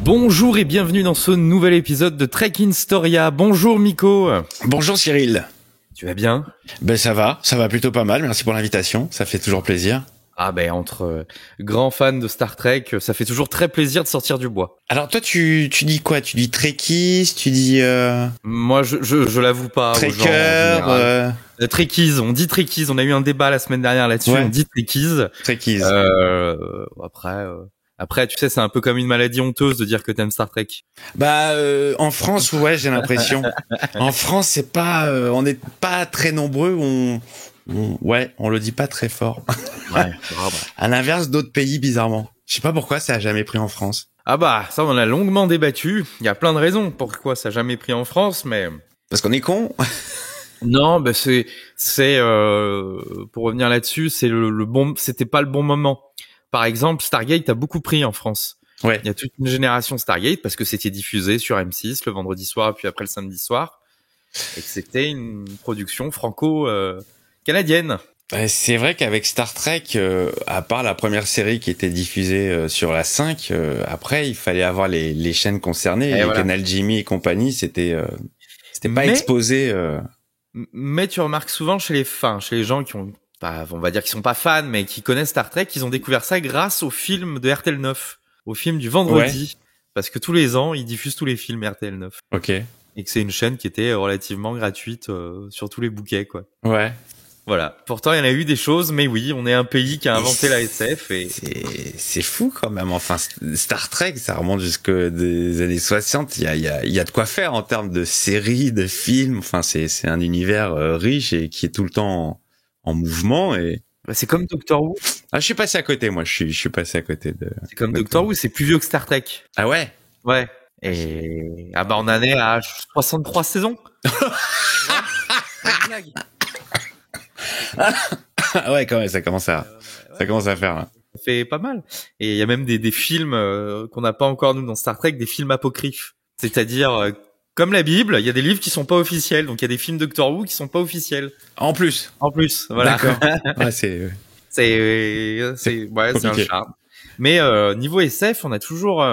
Bonjour et bienvenue dans ce nouvel épisode de Trek in Storia. Bonjour Miko. Bonjour Cyril. Tu vas bien? Ben ça va plutôt pas mal, merci pour l'invitation, ça fait toujours plaisir. Ah ben entre grands fans de Star Trek, ça fait toujours très plaisir de sortir du bois. Alors toi tu dis quoi? Tu dis Trekkies, tu dis Moi je l'avoue pas Trekker, Trekkies, on dit Trekkies, on a eu un débat la semaine dernière là-dessus, ouais. On dit Trekkies. Trekkies. Après, tu sais, c'est un peu comme une maladie honteuse de dire que t'aimes Star Trek. En France, ouais, j'ai l'impression. En France, c'est pas, on n'est pas très nombreux, on le dit pas très fort. Ouais, bravo. À l'inverse d'autres pays, bizarrement. Je sais pas pourquoi ça a jamais pris en France. Ah bah, ça on en a longuement débattu. Il y a plein de raisons pourquoi ça a jamais pris en France, mais... Parce qu'on est con. Non, bah c'est pour revenir là-dessus, c'est le bon, c'était pas le bon moment. Par exemple, Stargate a beaucoup pris en France. Ouais. Il y a toute une génération Stargate parce que c'était diffusé sur M6 le vendredi soir puis après le samedi soir et que c'était une production franco-canadienne. C'est vrai qu'avec Star Trek, à part la première série qui était diffusée sur la 5, après il fallait avoir les chaînes concernées. Et voilà. Canal Jimmy et compagnie, c'était pas exposé. Mais tu remarques souvent chez les gens qui ont on va dire qu'ils sont pas fans, mais qui connaissent Star Trek, ils ont découvert ça grâce au film de RTL9, au film du vendredi, parce que tous les ans, ils diffusent tous les films RTL9. Ok. Et que c'est une chaîne qui était relativement gratuite sur tous les bouquets, quoi. Ouais. Voilà. Pourtant, il y en a eu des choses, mais oui, on est un pays qui a inventé la SF et... C'est fou quand même. Enfin, Star Trek, ça remonte jusque des années 60. Il y a de quoi faire en termes de séries, de films. Enfin, c'est un univers riche et qui est tout le temps en mouvement et... c'est comme Doctor Who. Ah, je suis passé à côté, moi. Je suis passé à côté de... C'est comme Doctor Who, c'est plus vieux que Star Trek. Ah ouais? Ouais. Et, on en est à 63 saisons. Ah ouais, quand même, ça commence à faire, là. Ça fait pas mal. Et il y a même des films qu'on n'a pas encore, nous, dans Star Trek, des films apocryphes. C'est-à-dire... comme la Bible, il y a des livres qui sont pas officiels, donc il y a des films Doctor Who qui sont pas officiels. En plus, voilà. D'accord. Ouais, c'est un charme. Mais niveau SF, on a toujours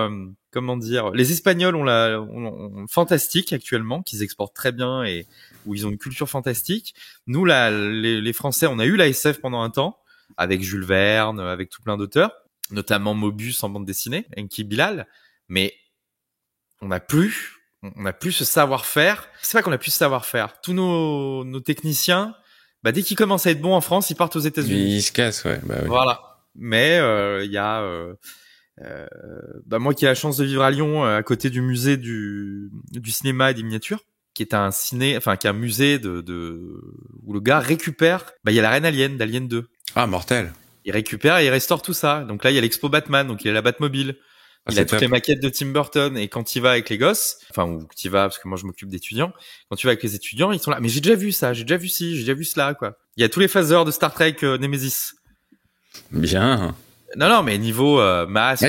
comment dire, les Espagnols ont le fantastique actuellement, qu'ils exportent très bien et où ils ont une culture fantastique. Nous là, les Français, on a eu la SF pendant un temps avec Jules Verne, avec tout plein d'auteurs, notamment Mobius en bande dessinée, Enki Bilal, mais on n'a plus ce savoir-faire. C'est pas qu'on a plus ce savoir-faire. Tous nos techniciens, dès qu'ils commencent à être bons en France, ils partent aux États-Unis. Ils se cassent, ouais. Oui. Voilà. Mais il y a moi qui ai la chance de vivre à Lyon, à côté du musée du cinéma et des miniatures, qui est un musée où le gars récupère. Il y a la reine Alien d'Alien 2. Ah, mortel. Il récupère et il restaure tout ça. Donc là, il y a l'expo Batman, donc il y a la Batmobile. Il a toutes les maquettes de Tim Burton et quand il va avec les gosses, ou tu vas parce que moi je m'occupe d'étudiants, quand tu vas avec les étudiants, ils sont là, mais j'ai déjà vu ça, j'ai déjà vu ci, j'ai déjà vu cela, quoi. Il y a tous les phasers de Star Trek Nemesis. Bien. Non, mais niveau masque,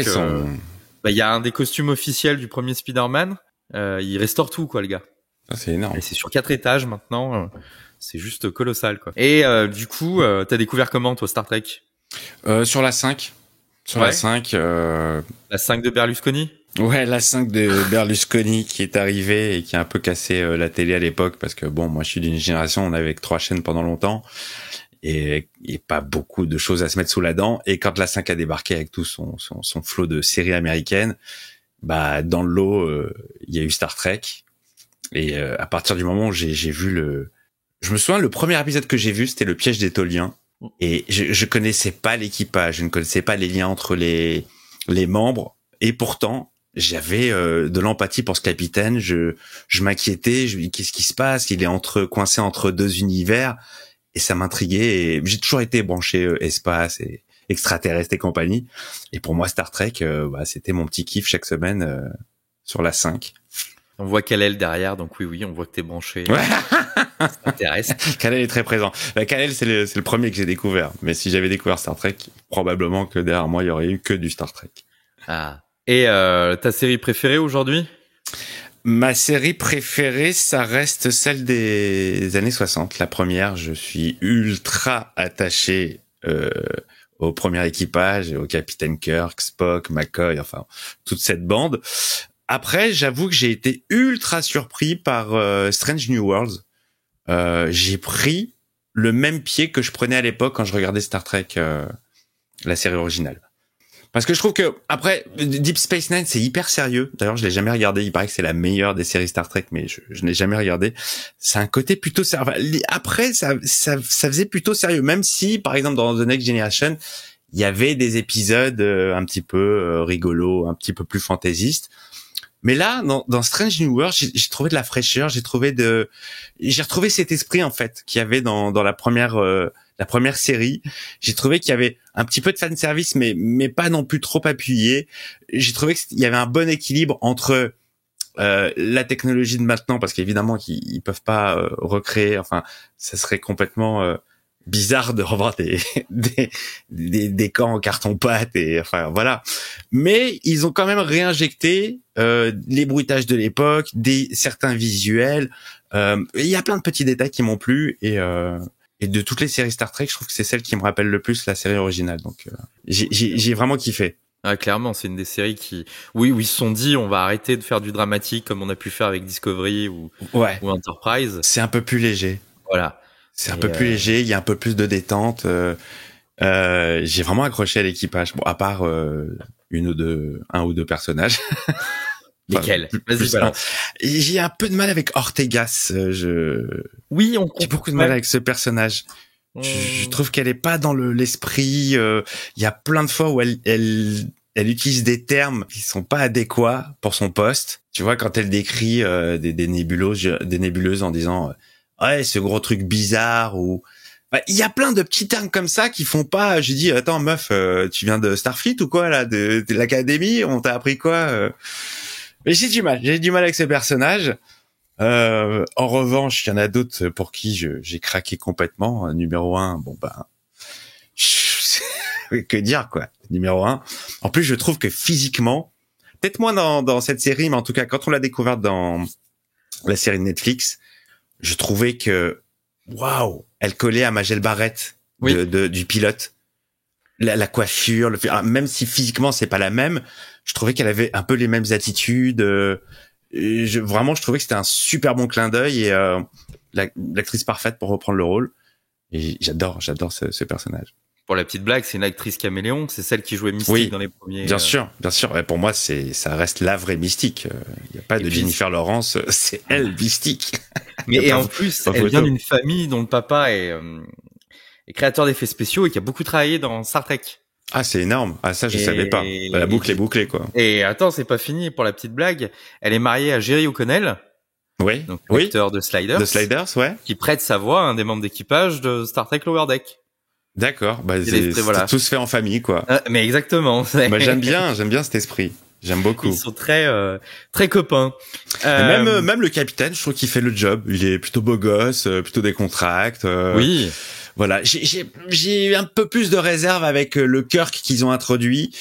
ils y a un des costumes officiels du premier Spider-Man, il restaure tout, quoi, le gars. Ah, c'est énorme. Et c'est sur 4 étages maintenant, c'est juste colossal, quoi. Et du coup, t'as découvert comment, toi, Star Trek? Sur la 5. La 5. La 5 de Berlusconi? Ouais, la 5 de Berlusconi qui est arrivée et qui a un peu cassé la télé à l'époque parce que bon, moi je suis d'une génération, on avait que 3 chaînes pendant longtemps et pas beaucoup de choses à se mettre sous la dent. Et quand la 5 a débarqué avec tout son flot de séries américaines, dans le lot, il y a eu Star Trek. Et à partir du moment où j'ai vu je me souviens, le premier épisode que j'ai vu, c'était le piège des Toliens. Et je connaissais pas l'équipage, je ne connaissais pas les liens entre les membres, et pourtant j'avais de l'empathie pour ce capitaine. Je m'inquiétais, je me dis qu'est-ce qui se passe, il est coincé entre deux univers, et ça m'intriguait. Et j'ai toujours été branché espace et extraterrestre et compagnie. Et pour moi Star Trek, c'était mon petit kiff chaque semaine sur la 5. On voit Kal-El derrière, donc oui, on voit que t'es branché. Ouais. Ça t'intéresse. Kal-El est très présent. Kal-El, c'est le premier que j'ai découvert. Mais si j'avais découvert Star Trek, probablement que derrière moi, il y aurait eu que du Star Trek. Ah. Et ta série préférée aujourd'hui? Ma série préférée, ça reste celle des années 60. La première, je suis ultra attaché au premier équipage, au capitaine Kirk, Spock, McCoy, enfin toute cette bande. Après, j'avoue que j'ai été ultra surpris par Strange New Worlds. J'ai pris le même pied que je prenais à l'époque quand je regardais Star Trek, la série originale. Parce que je trouve que après Deep Space Nine c'est hyper sérieux. D'ailleurs je l'ai jamais regardé. Il paraît que c'est la meilleure des séries Star Trek, mais je n'ai jamais regardé. C'est un côté plutôt sérieux. Après ça faisait plutôt sérieux, même si par exemple dans The Next Generation il y avait des épisodes un petit peu rigolos, un petit peu plus fantaisistes. Mais là dans Strange New World j'ai trouvé de la fraîcheur. J'ai retrouvé cet esprit en fait qu'il y avait dans la première série. J'ai trouvé qu'il y avait un petit peu de fan service, mais pas non plus trop appuyé. J'ai trouvé qu'il y avait un bon équilibre entre la technologie de maintenant, parce qu'évidemment qu'ils peuvent pas recréer. Enfin, ça serait complètement bizarre de revoir des camps en carton-pâte et enfin voilà. Mais ils ont quand même réinjecté les bruitages de l'époque, certains visuels. Il y a plein de petits détails qui m'ont plu et de toutes les séries Star Trek, je trouve que c'est celle qui me rappelle le plus la série originale. Donc j'ai vraiment kiffé. Ah, clairement, c'est une des séries où ils se sont dit, on va arrêter de faire du dramatique comme on a pu faire avec Discovery ou Enterprise. C'est un peu plus léger. Voilà. C'est un peu plus léger, il y a un peu plus de détente. J'ai vraiment accroché à l'équipage. Bon, à part un ou deux personnages. Lesquels? Vas-y, balance. J'ai un peu de mal avec Ortegas. Oui, j'ai beaucoup de mal avec ce personnage. Je trouve qu'elle est pas dans l'esprit. Il y a plein de fois où elle utilise des termes qui sont pas adéquats pour son poste. Tu vois, quand elle décrit des nébuleuses en disant ouais, ce gros truc bizarre ou il y a plein de petits termes comme ça qui font pas. Je dis attends meuf, tu viens de Starfleet ou quoi là, de l'académie, on t'a appris quoi Mais j'ai du mal avec ce personnage. En revanche, il y en a d'autres pour qui j'ai craqué complètement. Numéro 1, bon ben, que dire quoi. Numéro 1. En plus, je trouve que physiquement, peut-être moins dans cette série, mais en tout cas, quand on l'a découverte dans la série de Netflix, je trouvais que waouh, elle collait à Majel Barrett du pilote. La coiffure, même si physiquement c'est pas la même, je trouvais qu'elle avait un peu les mêmes attitudes. Vraiment, je trouvais que c'était un super bon clin d'œil et l'actrice parfaite pour reprendre le rôle. Et j'adore ce personnage. Pour la petite blague, c'est une actrice caméléon, c'est celle qui jouait Mystique dans les premiers. Bien sûr. Et pour moi, ça reste la vraie Mystique. Il y a pas de Jennifer Lawrence, c'est elle Mystique. Mais en plus, elle vient d'une famille dont le papa est créateur d'effets spéciaux et qui a beaucoup travaillé dans Star Trek. Ah, c'est énorme. Ah, ça, je savais pas. La boucle est bouclée, quoi. Et attends, c'est pas fini pour la petite blague. Elle est mariée à Jerry O'Connell. Oui. Donc, l'acteur de Sliders. De Sliders, ouais. Qui prête sa voix à un des membres d'équipage de Star Trek Lower Deck. D'accord. Bah, c'est tout se fait en famille, quoi. Mais exactement. Bah, j'aime bien cet esprit. J'aime beaucoup. Ils sont très copains. Même le capitaine, je trouve qu'il fait le job. Il est plutôt beau gosse, plutôt décontracté. Oui. Voilà, j'ai un peu plus de réserve avec le Kirk qu'ils ont introduit.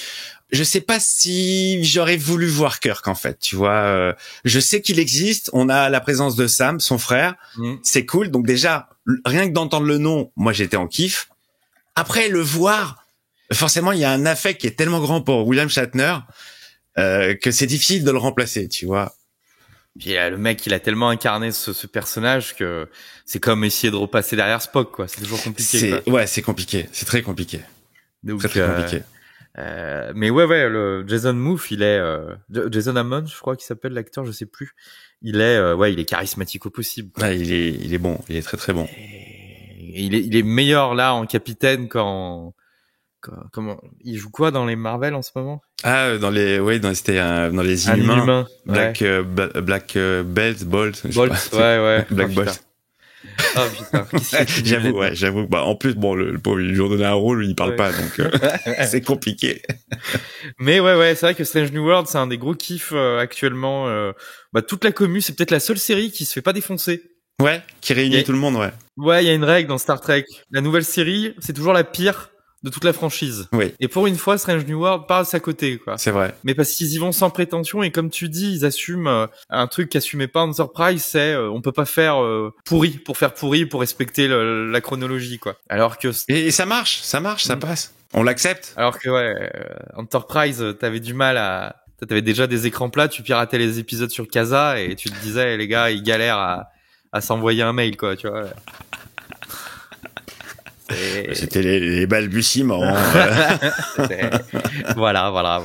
Je sais pas si j'aurais voulu voir Kirk en fait, tu vois. Je sais qu'il existe, on a la présence de Sam, son frère, c'est cool. Donc déjà, rien que d'entendre le nom, moi j'étais en kiff. Après le voir, forcément il y a un affect qui est tellement grand pour William Shatner que c'est difficile de le remplacer, tu vois. Puis le mec, il a tellement incarné ce personnage que c'est comme essayer de repasser derrière Spock, quoi. C'est toujours compliqué. C'est compliqué. C'est très compliqué. Donc, très compliqué. Mais le Jason Mouffe, il est Jason Hammond, je crois qu'il s'appelle l'acteur, je sais plus. Il est charismatique au possible, quoi. Ouais, il est bon. Il est très très bon. Et il est meilleur là en capitaine comment il joue quoi dans les Marvel en ce moment? Ah, dans les Inhumains. Black Bolt. Ouais. Black Bolt. Oh putain. J'avoue. Bah, en plus, bon, le pauvre, il lui ont donné un rôle, il parle pas, donc, c'est compliqué. Mais c'est vrai que Strange New World, c'est un des gros kiffs, actuellement, toute la commu, c'est peut-être la seule série qui se fait pas défoncer. Ouais, qui réunit tout le monde, ouais. Ouais, il y a une règle dans Star Trek. La nouvelle série, c'est toujours la pire de toute la franchise. Oui. Et pour une fois, Strange New World passe à côté, quoi. C'est vrai. Mais parce qu'ils y vont sans prétention et comme tu dis, ils assument un truc qu'assumait pas Enterprise, c'est on peut pas faire pourri pour respecter la chronologie, quoi. Alors que et ça marche, ça passe. On l'accepte? Alors que Enterprise, t'avais déjà des écrans plats, tu piratais les épisodes sur Casa et tu te disais les gars ils galèrent à s'envoyer un mail quoi, tu vois. C'était les balbutiements. Voilà.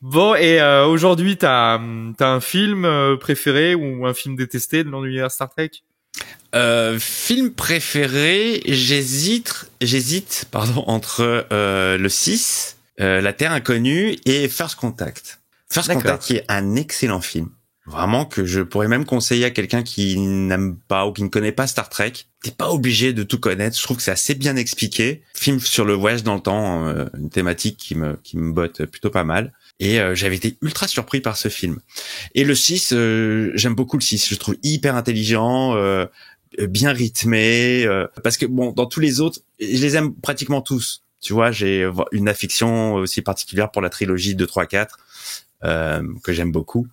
Bon, et aujourd'hui, t'as un film préféré ou un film détesté de l'univers Star Trek? Film préféré, j'hésite, entre le 6, La Terre Inconnue et First Contact. First Contact qui est un excellent film. Vraiment que je pourrais même conseiller à quelqu'un qui n'aime pas ou qui ne connaît pas Star Trek. T'es pas obligé de tout connaître. Je trouve que c'est assez bien expliqué. Film sur le voyage dans le temps, une thématique qui me botte plutôt pas mal. Et j'avais été ultra surpris par ce film. Et le 6, j'aime beaucoup le 6. Je le trouve hyper intelligent, bien rythmé. Parce que bon, dans tous les autres, je les aime pratiquement tous. Tu vois, j'ai une affection aussi particulière pour la trilogie 2, 3, 4, que j'aime beaucoup.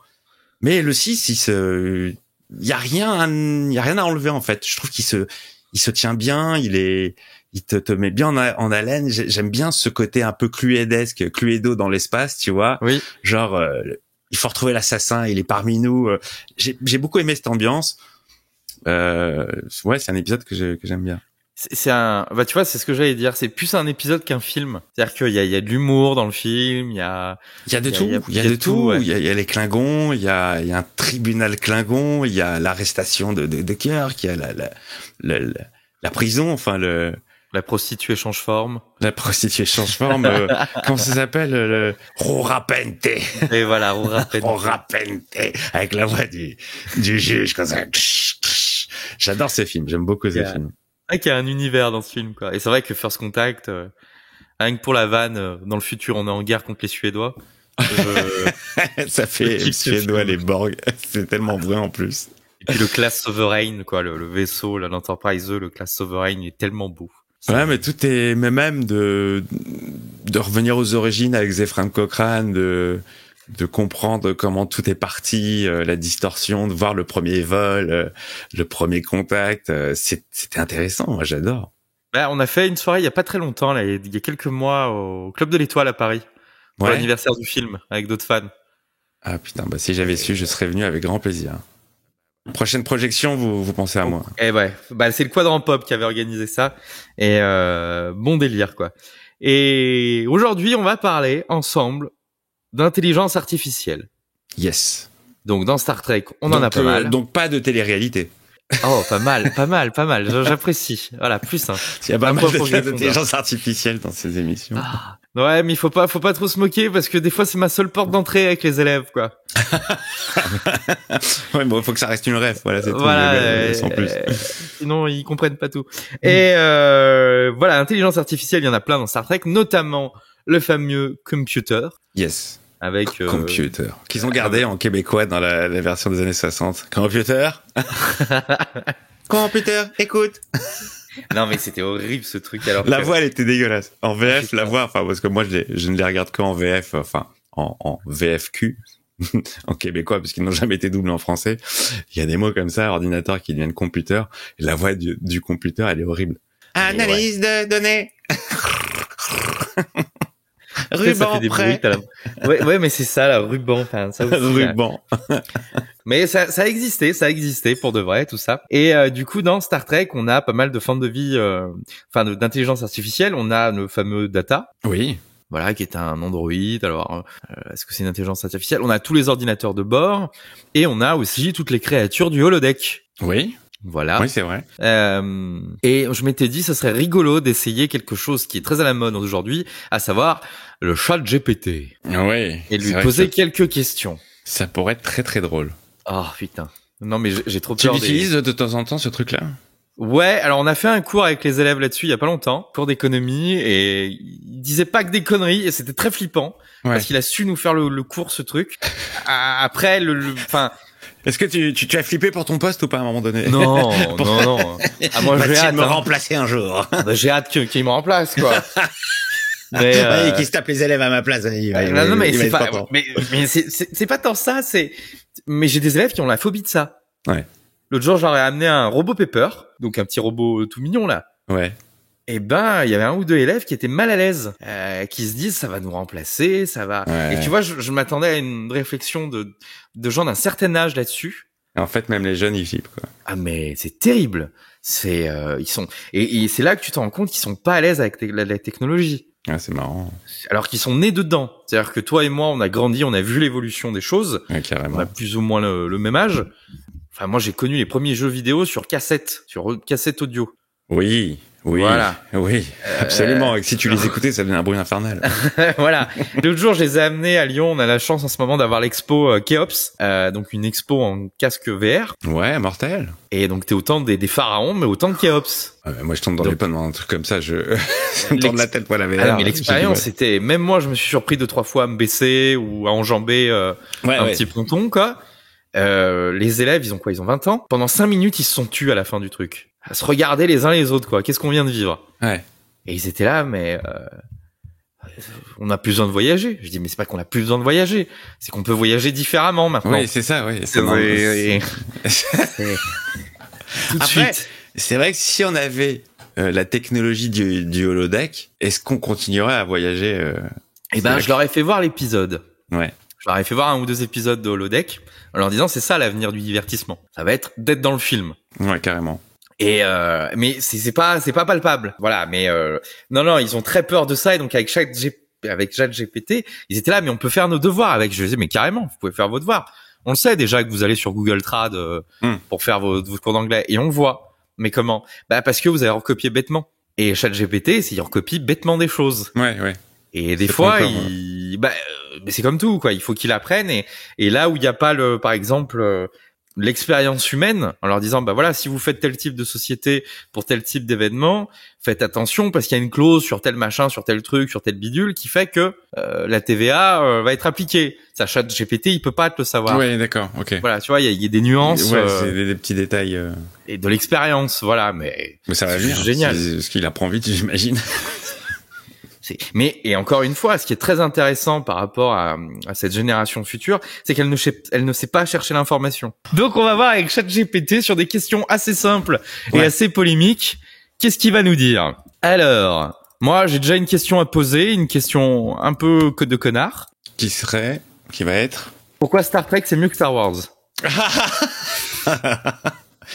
Mais le 6, il y a rien à enlever, en fait. Je trouve qu'il se tient bien, il te met bien en haleine. J'aime bien ce côté un peu Cluedo dans l'espace, tu vois. Oui. Genre, il faut retrouver l'assassin, il est parmi nous. J'ai beaucoup aimé cette ambiance. Ouais, c'est un épisode que j'aime bien. Tu vois, c'est ce que j'allais dire. C'est plus un épisode qu'un film. C'est-à-dire qu'il y a de l'humour dans le film, il y a de tout. Il y a de tout. Il y a les Klingons, il y a un tribunal Klingon, il y a l'arrestation de Kirk, il y a la prison, enfin la prostituée change forme. La prostituée change forme. Comment ça s'appelle? Le Rorapente. Et voilà, Rorapente. Rorapente. Avec la voix du juge, comme ça. J'adore ce film. J'aime beaucoup ce film. Qu'il y a un univers dans ce film, quoi. Et c'est vrai que First Contact, rien que pour la vanne, dans le futur, on est en guerre contre les Suédois. Ça fait les Suédois, les Borg. C'est tellement vrai en plus. Et puis le Class Sovereign, quoi, le vaisseau, l'Enterprise, le Class Sovereign, il est tellement beau. Ouais, mais tout est même de revenir aux origines avec Zefram Cochrane, de comprendre comment tout est parti, la distorsion, de voir le premier vol, le premier contact, c'était intéressant, moi j'adore. On a fait une soirée il y a pas très longtemps, là, il y a quelques mois, au Club de l'Étoile à Paris, pour l'anniversaire du film, avec d'autres fans. Ah putain, si j'avais su, je serais venu avec grand plaisir. Prochaine projection, vous pensez à moi. Eh ouais, c'est le Quadrant Pop qui avait organisé ça, et bon délire, quoi. Et aujourd'hui, on va parler ensemble d'intelligence artificielle. Yes. Donc dans Star Trek, on en a pas mal. Donc pas de télé-réalité. Oh, pas mal. J'apprécie. Voilà, plus simple. Il y a pas mal d'intelligence artificielle dans ces émissions. Ah. Ouais, mais il faut pas trop se moquer parce que des fois c'est ma seule porte d'entrée avec les élèves, quoi. Ouais, bon, faut que ça reste une ref. Voilà, c'est tout. Sans plus. Sinon, ils comprennent pas tout. Et voilà, intelligence artificielle, il y en a plein dans Star Trek, notamment le fameux computer. Yes. Avec computer qu'ils ont gardé en québécois dans la version des années 60. Computer. Computer, écoute. Non mais c'était horrible ce truc. Alors la voix elle était dégueulasse. En VF la voix, enfin parce que moi je ne les regarde qu'en VF, enfin en VFQ en québécois parce qu'ils n'ont jamais été doublés en français. Il y a des mots comme ça, ordinateur qui deviennent computer et la voix du computer elle est horrible. Analyse de données. Ruban, ça fait des bruits, ouais, mais c'est ça, la ruban, enfin, ça aussi. Ruban. Mais ça existait pour de vrai, tout ça. Et du coup, dans Star Trek, on a pas mal de formes de vie, d'intelligence artificielle. On a le fameux Data. Oui. Voilà, qui est un androïde. Alors, est-ce que c'est une intelligence artificielle? On a tous les ordinateurs de bord. Et on a aussi toutes les créatures du holodeck. Oui. Voilà. Oui, c'est vrai. Et je m'étais dit, ça serait rigolo d'essayer quelque chose qui est très à la mode aujourd'hui, à savoir le chat GPT. Oui. Et lui poser quelques questions. Ça pourrait être très très drôle. Oh putain. Non mais j'ai trop peur. Tu l'utilises de temps en temps ce truc-là? Ouais, alors on a fait un cours avec les élèves là-dessus il y a pas longtemps, cours d'économie, et il disait pas que des conneries et c'était très flippant parce qu'il a su nous faire le cours ce truc. Après enfin. Est-ce que tu as flippé pour ton poste ou pas à un moment donné? Non. Ah, moi j'ai hâte de me remplacer un jour. J'ai hâte qu'il me remplace quoi. Mais qui se tape les élèves à ma place. Non mais c'est pas mais c'est pas tant ça, mais j'ai des élèves qui ont la phobie de ça. Ouais. L'autre jour, j'aurais amené un robot Pepper, donc un petit robot tout mignon là. Ouais. Et ben, il y avait un ou deux élèves qui étaient mal à l'aise, qui se disent ça va nous remplacer, ça va. Ouais. Et tu vois, je m'attendais à une réflexion de gens d'un certain âge là-dessus. Et en fait, même les jeunes, ils flippent, quoi. Ah mais c'est terrible. C'est ils sont et c'est là que tu te rends compte qu'ils sont pas à l'aise avec la technologie. Ah, c'est marrant. Alors qu'ils sont nés dedans. C'est-à-dire que toi et moi, on a grandi, on a vu l'évolution des choses. Ouais, carrément. On a plus ou moins le même âge. Enfin, moi, j'ai connu les premiers jeux vidéo sur cassette audio. Oui. Voilà. Oui, absolument. Et si tu les écoutais, ça donnait un bruit infernal. Voilà. L'autre jour, je les ai amenés à Lyon. On a la chance en ce moment d'avoir l'expo Keops, donc une expo en casque VR. Ouais, mortel. Et donc, t'es autant des pharaons, mais autant de Keops. Moi, je tombe dans les pommes dans un truc comme ça. Ça me tourne la tête, moi, la VR. Ah, mais l'expérience, c'était... Même moi, je me suis surpris 2-3 fois à me baisser ou à enjamber petit ponton, quoi. Les élèves, ils ont quoi? Ils ont 20 ans. Pendant 5 minutes, ils se sont tus à la fin du truc. À se regarder les uns les autres, quoi. Qu'est-ce qu'on vient de vivre? Ouais. Et ils étaient là, mais on n'a plus besoin de voyager. Je dis, mais c'est pas qu'on a plus besoin de voyager, c'est qu'on peut voyager différemment maintenant. Oui, c'est ça, oui. Tout de suite. C'est vrai que si on avait la technologie du holodeck, est-ce qu'on continuerait à voyager Eh ben, je leur ai fait voir l'épisode. Ouais. Je leur ai fait voir 1 ou 2 épisodes de holodeck, en leur disant, c'est ça l'avenir du divertissement. Ça va être d'être dans le film. Ouais, carrément. Et mais c'est pas palpable, voilà. Mais non, ils ont très peur de ça, et donc avec ChatGPT, ils étaient là, mais on peut faire nos devoirs avec. Je disais, mais carrément, vous pouvez faire vos devoirs. On le sait déjà que vous allez sur Google Trad pour faire vos cours d'anglais, et on le voit. Mais comment? Bah parce que vous avez recopié bêtement. Et ChatGPT, il recopie bêtement des choses. Ouais. Et des fois, mais c'est comme tout, quoi. Il faut qu'il apprenne, et là où il n'y a pas par exemple, l'expérience humaine, en leur disant, bah voilà, si vous faites tel type de société pour tel type d'événement, faites attention parce qu'il y a une clause sur tel machin, sur tel truc, sur tel bidule qui fait que la TVA va être appliquée. Ça, ChatGPT, il peut pas te le savoir. Ouais, d'accord, ok. Voilà, tu vois, il y a des nuances. Ouais, c'est des petits détails. Et de l'expérience, voilà, mais ça va venir. Génial. Parce qu'il apprend vite, j'imagine. Et encore une fois, ce qui est très intéressant par rapport à cette génération future, c'est qu'elle ne sait pas chercher l'information. Donc on va voir avec ChatGPT sur des questions assez simples et assez polémiques. Qu'est-ce qu'il va nous dire? Alors, moi j'ai déjà une question à poser, une question un peu de connard. Qui va être? Pourquoi Star Trek c'est mieux que Star Wars?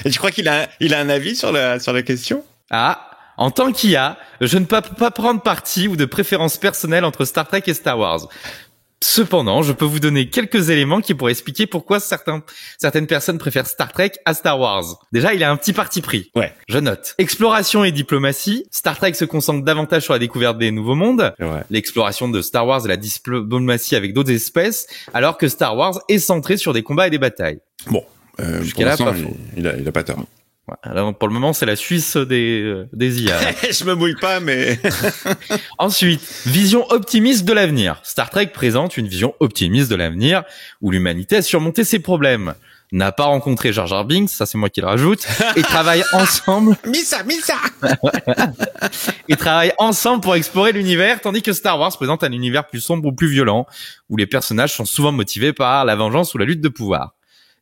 Et tu crois qu'il a un avis sur la question? Ah, en tant qu'IA, je ne peux pas prendre parti ou de préférence personnelle entre Star Trek et Star Wars. Cependant, je peux vous donner quelques éléments qui pourraient expliquer pourquoi certaines personnes préfèrent Star Trek à Star Wars. Déjà, il a un petit parti pris. Ouais. Je note. Exploration et diplomatie. Star Trek se concentre davantage sur la découverte des nouveaux mondes. Ouais. L'exploration de Star Wars et la diplomatie avec d'autres espèces, alors que Star Wars est centré sur des combats et des batailles. Bon. Jusqu'à là, pas faux. Il a pas tort. Alors, pour le moment, c'est la Suisse des IA. Je me mouille pas, mais... Ensuite, vision optimiste de l'avenir. Star Trek présente une vision optimiste de l'avenir où l'humanité a surmonté ses problèmes, n'a pas rencontré Jar Jar Binks, ça c'est moi qui le rajoute, et travaille ensemble... Missa Et travaille ensemble pour explorer l'univers, tandis que Star Wars présente un univers plus sombre ou plus violent, où les personnages sont souvent motivés par la vengeance ou la lutte de pouvoir.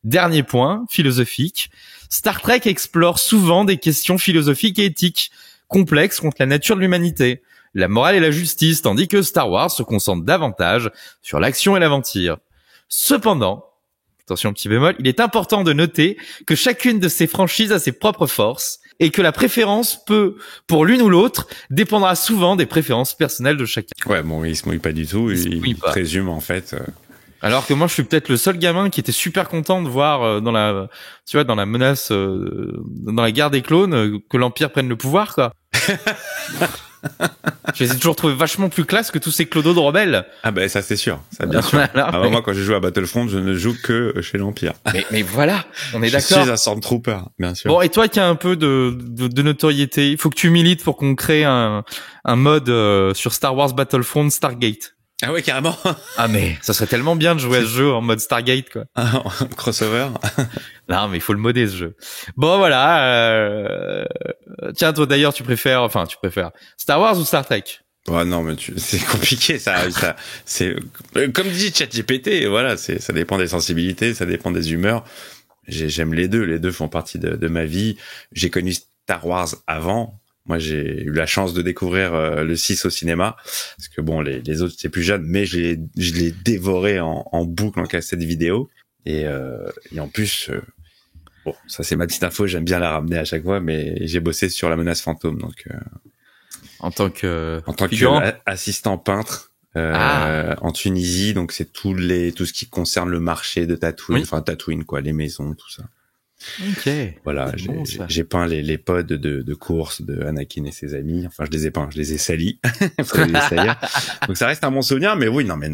Dernier point, philosophique. Star Trek explore souvent des questions philosophiques et éthiques, complexes contre la nature de l'humanité, la morale et la justice, tandis que Star Wars se concentre davantage sur l'action et l'aventure. Cependant, attention petit bémol, il est important de noter que chacune de ces franchises a ses propres forces, et que la préférence peut, pour l'une ou l'autre, dépendra souvent des préférences personnelles de chacun. Ouais, bon, il se mouille pas du tout, il présume en fait... Alors que moi, je suis peut-être le seul gamin qui était super content de voir dans la menace, dans la guerre des clones, que l'Empire prenne le pouvoir, quoi. Je les ai toujours trouvés vachement plus classe que tous ces clodos de rebelles. Ah ben ça c'est sûr, ça bien sûr. Alors, moi quand je joue à Battlefront, je ne joue que chez l'Empire. Mais voilà, on est d'accord. Je suis un Stormtrooper, bien sûr. Bon, et toi qui as un peu de notoriété, il faut que tu milites pour qu'on crée un mode sur Star Wars Battlefront Stargate. Ah ouais, carrément. Ah mais ça serait tellement bien de jouer à ce jeu en mode Stargate, quoi. Crossover. Non, mais il faut le modder, ce jeu. Bon, voilà. Tiens, toi d'ailleurs, tu préfères Star Wars ou Star Trek? Ouais, non, mais c'est compliqué, ça, c'est, comme dit ChatGPT, voilà, ça dépend des sensibilités, ça dépend des humeurs. J'aime les deux font partie de ma vie. J'ai connu Star Wars avant, Moi, j'ai eu la chance de découvrir le 6 au cinéma, parce que bon, les autres, j'étais plus jeune, mais je l'ai dévoré en boucle en cassette vidéo. Et en plus, bon, ça c'est ma petite info, j'aime bien la ramener à chaque fois, mais j'ai bossé sur La Menace Fantôme, donc en tant que assistant peintre en Tunisie, donc c'est tout ce qui concerne le marché de Tatooine, enfin Tatooine quoi, les maisons, tout ça. Ok. Voilà, j'ai peint les pods de course de Anakin et ses amis. Enfin, je les ai peints, je les ai salis. Donc ça reste un bon souvenir, mais oui, non, mais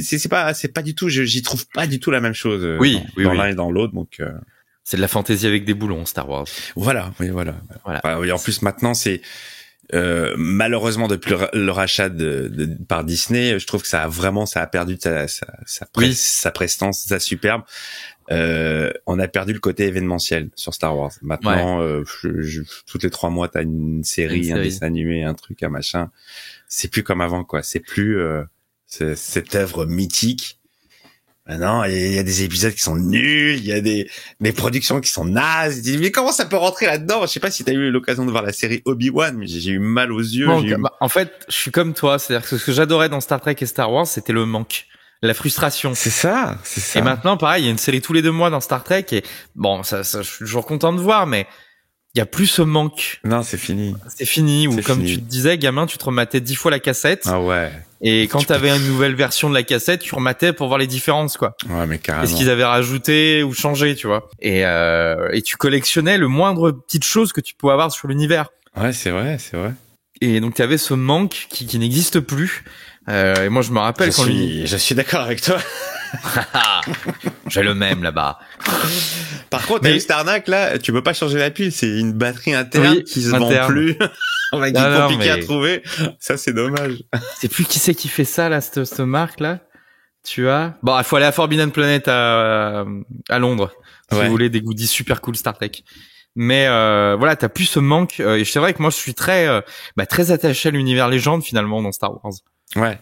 c'est pas du tout. J'y trouve pas du tout la même chose. Dans l'un et dans l'autre, donc. C'est de la fantaisie avec des boulons, Star Wars. Voilà. Enfin, oui, en plus maintenant c'est malheureusement depuis le rachat par Disney, je trouve que ça a perdu sa prestance, sa superbe. On a perdu le côté événementiel sur Star Wars. Maintenant, toutes les 3 mois, t'as une série, un dessin animé, un truc, un machin. C'est plus comme avant, quoi. C'est plus cette œuvre mythique. Maintenant, il y a des épisodes qui sont nuls, il y a des productions qui sont nazes. Mais comment ça peut rentrer là-dedans? Je sais pas si t'as eu l'occasion de voir la série Obi-Wan, mais j'ai eu mal aux yeux. En fait, je suis comme toi. C'est-à-dire que ce que j'adorais dans Star Trek et Star Wars, c'était le manque. La frustration. C'est ça. Et maintenant, pareil, il y a une série tous les 2 mois dans Star Trek et bon, ça, je suis toujours content de voir, mais il y a plus ce manque. Non, c'est fini. C'est fini. Ou comme tu te disais, gamin, tu te rematais 10 fois la cassette. Ah ouais. Et quand t'avais une nouvelle version de la cassette, tu rematais pour voir les différences, quoi. Ouais, mais carrément. Qu'est-ce qu'ils avaient rajouté ou changé, tu vois. Et tu collectionnais le moindre petite chose que tu pouvais avoir sur l'univers. Ouais, c'est vrai. Et donc, t'avais ce manque qui n'existe plus. Et moi, je me rappelle je suis d'accord avec toi. J'ai le même là-bas. Par contre, les Starnac, là, tu peux pas changer la pile. C'est une batterie interne qui se vend plus. Qui est compliqué à trouver. Ça, c'est dommage. C'est plus qui c'est qui fait ça, là, cette marque, là. Tu as, bon, il faut aller à Forbidden Planet à Londres. Si vous voulez des goodies super cool Star Trek. Mais voilà, t'as plus ce manque. Et c'est vrai que moi, je suis très attaché à l'univers légende finalement dans Star Wars. Ouais.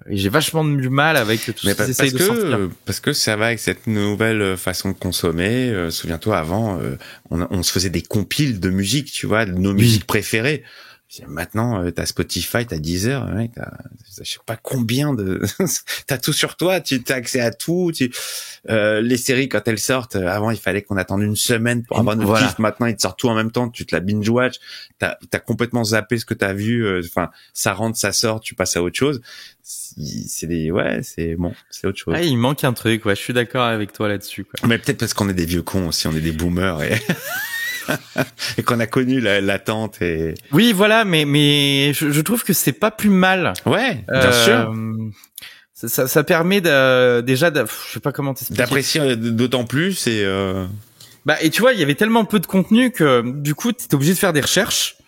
Et j'ai vachement du mal avec tout ce qu'ils essayent de sortir. Parce que ça va avec cette nouvelle façon de consommer. Souviens-toi, avant, on se faisait des compiles de musique, tu vois, de nos musiques préférées. Maintenant, t'as Spotify, t'as Deezer, mec, je sais pas combien de, t'as tout sur toi, tu as accès à tout. Les séries quand elles sortent, avant il fallait qu'on attende une semaine pour avoir notre kiff. Maintenant ils te sortent tout en même temps, tu te la binge watch. T'as complètement zappé ce que t'as vu. Enfin, ça rentre, ça sort, tu passes à autre chose. C'est autre chose. Ah, il manque un truc. Ouais, je suis d'accord avec toi là-dessus, quoi. Mais peut-être parce qu'on est des vieux cons aussi, on est des boomers et. Et qu'on a connu l'attente et oui voilà mais je trouve que c'est pas plus mal. Ouais, bien sûr. Ça permet déjà je sais pas comment t'expliquer, d'apprécier d'autant plus et et tu vois il y avait tellement peu de contenu que du coup t'étais obligé de faire des recherches